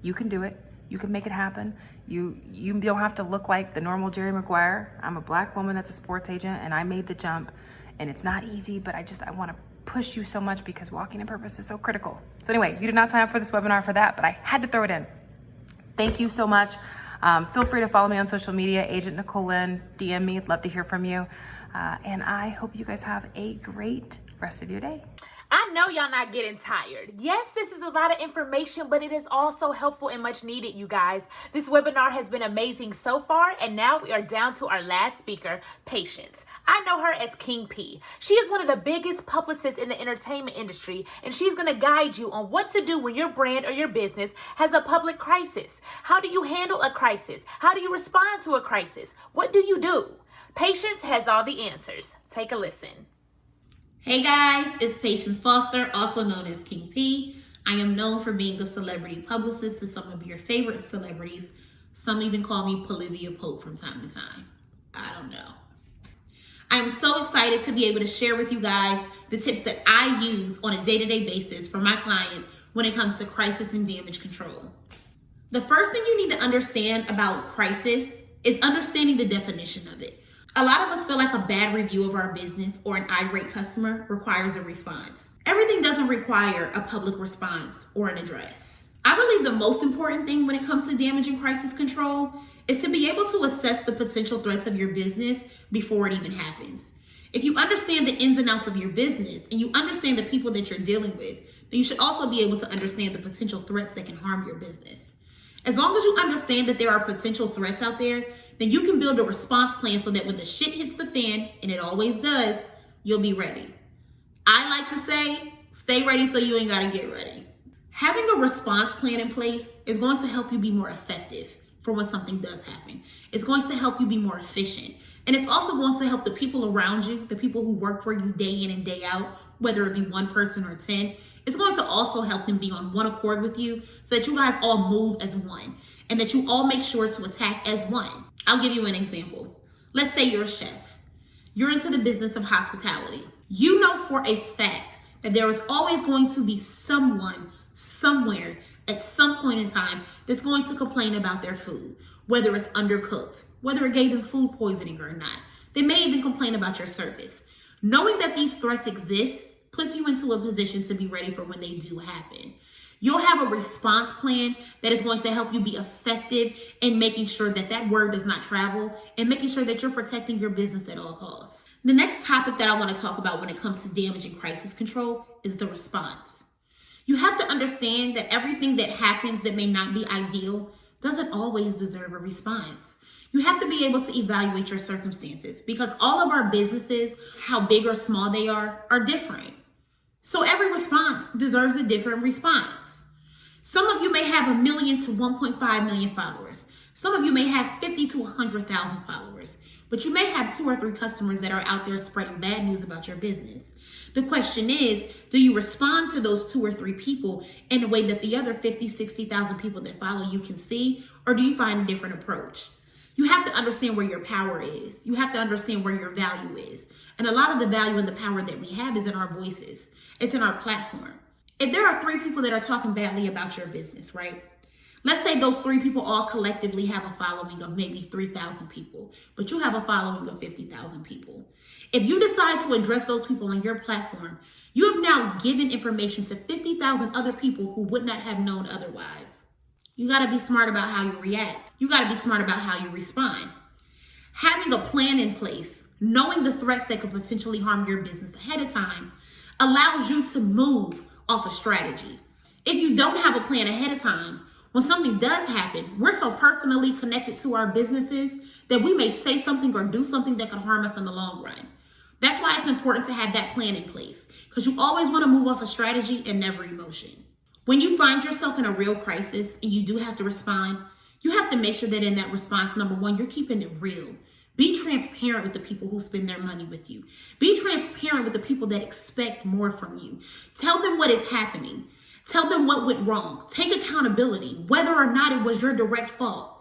you can do it. You can make it happen. You don't have to look like the normal Jerry Maguire. I'm a Black woman that's a sports agent, and I made the jump. And it's not easy, but I want to push you so much because walking in purpose is so critical. So anyway, you did not sign up for this webinar for that, but I had to throw it in. Thank you so much. Feel free to follow me on social media, Agent Nicole Lynn, DM me, I'd love to hear from you. And I hope you guys have a great rest of your day. I know y'all not getting tired. Yes, this is a lot of information, but it is also helpful and much needed, you guys. This webinar has been amazing so far, and now we are down to our last speaker, Patience. I know her as King P. She is one of the biggest publicists in the entertainment industry, and she's going to guide you on what to do when your brand or your business has a public crisis. How do you handle a crisis? How do you respond to a crisis? What do you do? Patience has all the answers. Take a listen. Hey guys, it's Patience Foster, also known as King P. I am known for being a celebrity publicist to some of your favorite celebrities. Some even call me Polivia Pope from time to time. I don't know. I'm so excited to be able to share with you guys the tips that I use on a day-to-day basis for my clients when it comes to crisis and damage control. The first thing you need to understand about crisis is understanding the definition of it. A lot of us feel like a bad review of our business or an irate customer requires a response. Everything doesn't require a public response or an address. I believe the most important thing when it comes to damage and crisis control is to be able to assess the potential threats of your business before it even happens. If you understand the ins and outs of your business and you understand the people that you're dealing with, then you should also be able to understand the potential threats that can harm your business. As long as you understand that there are potential threats out there, then you can build a response plan so that when the shit hits the fan, and it always does, you'll be ready. I like to say, stay ready so you ain't gotta get ready. Having a response plan in place is going to help you be more effective for when something does happen. It's going to help you be more efficient. And it's also going to help the people around you, the people who work for you day in and day out, whether it be one person or 10, it's going to also help them be on one accord with you so that you guys all move as one and that you all make sure to attack as one. I'll give you an example. Let's say you're a chef. You're into the business of hospitality. You know for a fact that there is always going to be someone, somewhere, at some point in time that's going to complain about their food, whether it's undercooked, whether it gave them food poisoning or not. They may even complain about your service. Knowing that these threats exist puts you into a position to be ready for when they do happen. You'll have a response plan that is going to help you be effective in making sure that that word does not travel and making sure that you're protecting your business at all costs. The next topic that I want to talk about when it comes to damage and crisis control is the response. You have to understand that everything that happens that may not be ideal doesn't always deserve a response. You have to be able to evaluate your circumstances because all of our businesses, how big or small they are different. So every response deserves a different response. Some of you may have 1 million to 1.5 million followers. Some of you may have 50 to 100,000 followers, but you may have 2 or 3 customers that are out there spreading bad news about your business. The question is, do you respond to those 2 or 3 people in a way that the other 50, 60,000 people that follow you can see, or do you find a different approach? You have to understand where your power is. You have to understand where your value is. And a lot of the value and the power that we have is in our voices. It's in our platform. If there are 3 people that are talking badly about your business, right? Let's say those 3 people all collectively have a following of maybe 3,000 people, but you have a following of 50,000 people. If you decide to address those people on your platform, you have now given information to 50,000 other people who would not have known otherwise. You got to be smart about how you react. You got to be smart about how you respond. Having a plan in place, knowing the threats that could potentially harm your business ahead of time, allows you to move off a strategy. If you don't have a plan ahead of time, when something does happen, we're so personally connected to our businesses that we may say something or do something that could harm us in the long run. That's why it's important to have that plan in place, because you always want to move off a strategy and never emotion. When you find yourself in a real crisis and you do have to respond, you have to make sure that in that response, number one, you're keeping it real. Be transparent with the people who spend their money with you. Be transparent with the people that expect more from you. Tell them what is happening. Tell them what went wrong. Take accountability, whether or not it was your direct fault,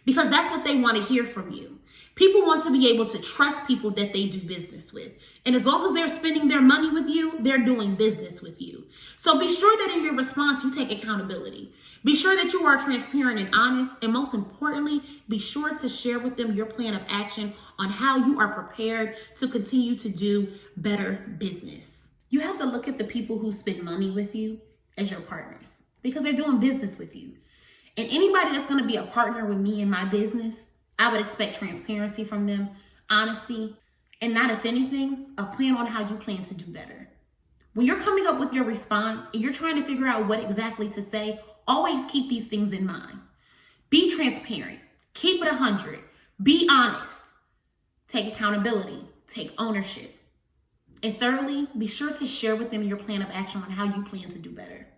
because that's what they want to hear from you. People want to be able to trust people that they do business with. And as long as they're spending their money with you, they're doing business with you. So be sure that in your response, you take accountability. Be sure that you are transparent and honest. And most importantly, be sure to share with them your plan of action on how you are prepared to continue to do better business. You have to look at the people who spend money with you as your partners, because they're doing business with you. And anybody that's going to be a partner with me in my business, I would expect transparency from them, honesty, and not, if anything, a plan on how you plan to do better. When you're coming up with your response and you're trying to figure out what exactly to say, always keep these things in mind. Be transparent. Keep it 100. Be honest. Take accountability. Take ownership. And thirdly, be sure to share with them your plan of action on how you plan to do better.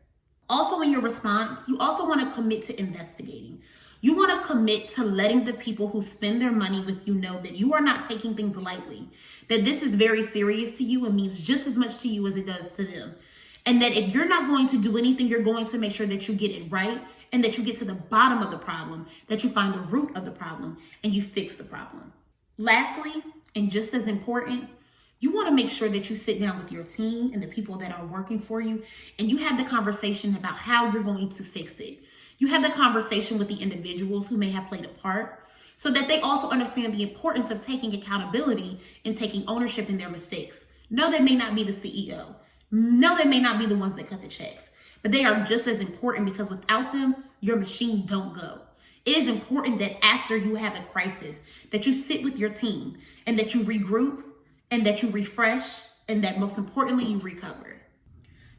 Also, in your response, you also want to commit to investigating. You want to commit to letting the people who spend their money with you know that you are not taking things lightly, that this is very serious to you and means just as much to you as it does to them. And that if you're not going to do anything, you're going to make sure that you get it right and that you get to the bottom of the problem, that you find the root of the problem and you fix the problem. Lastly, and just as important, you want to make sure that you sit down with your team and the people that are working for you and you have the conversation about how you're going to fix it. You have the conversation with the individuals who may have played a part so that they also understand the importance of taking accountability and taking ownership in their mistakes. No, they may not be the CEO. No, they may not be the ones that cut the checks, but they are just as important because without them, your machine don't go. It is important that after you have a crisis, that you sit with your team and that you regroup and that you refresh and that most importantly, you recover.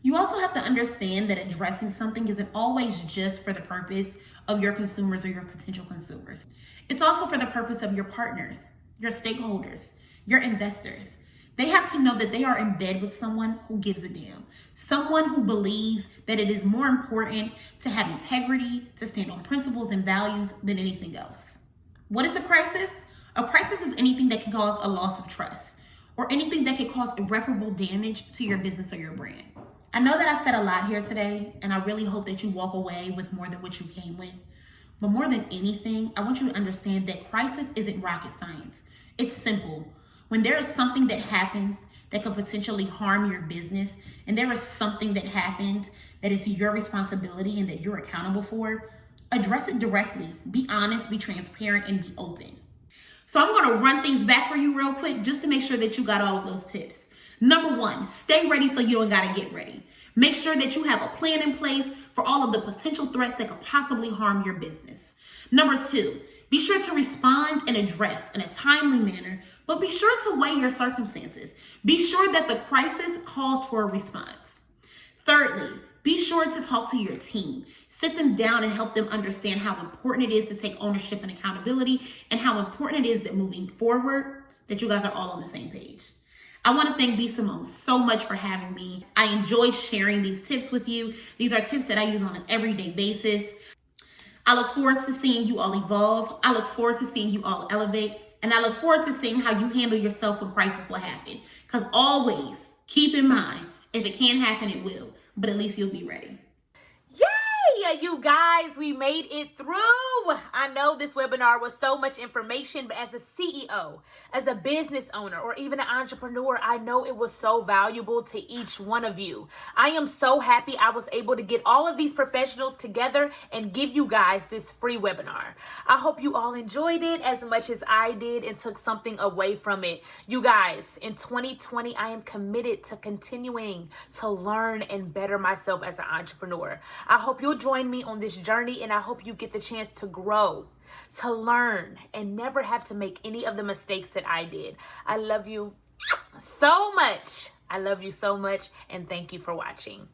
You also have to understand that addressing something isn't always just for the purpose of your consumers or your potential consumers. It's also for the purpose of your partners, your stakeholders, your investors. They have to know that they are in bed with someone who gives a damn, someone who believes that it is more important to have integrity, to stand on principles and values than anything else. What is a crisis? A crisis is anything that can cause a loss of trust or anything that can cause irreparable damage to your business or your brand. I know that I've said a lot here today, and I really hope that you walk away with more than what you came with. But more than anything, I want you to understand that crisis isn't rocket science. It's simple. When there is something that happens that could potentially harm your business, and there is something that happened that is your responsibility and that you're accountable for, address it directly. Be honest, be transparent, and be open. So I'm going to run things back for you real quick just to make sure that you got all of those tips. Number one, stay ready so you don't got to get ready. Make sure that you have a plan in place for all of the potential threats that could possibly harm your business. Number two, be sure to respond and address in a timely manner, but be sure to weigh your circumstances. Be sure that the crisis calls for a response. Thirdly, be sure to talk to your team. Sit them down and help them understand how important it is to take ownership and accountability and how important it is that moving forward, that you guys are all on the same page. I want to thank b.simone so much for having me. I enjoy sharing these tips with you. These are tips that I use on an everyday basis. I look forward to seeing you all evolve. I look forward to seeing you all elevate. And I look forward to seeing how you handle yourself when crisis will happen. Because always keep in mind, if it can't happen, it will. But at least you'll be ready. Yay! You guys, we made it through. I know this webinar was so much information, but as a CEO, as a business owner, or even an entrepreneur, I know it was so valuable to each one of you. I am so happy I was able to get all of these professionals together and give you guys this free webinar. I hope you all enjoyed it as much as I did and took something away from it. You guys, in 2020, I am committed to continuing to learn and better myself as an entrepreneur. I hope you'll join me on this journey, and I hope you get the chance to grow, to learn, and never have to make any of the mistakes that I did. I love you so much. I love you so much, and thank you for watching.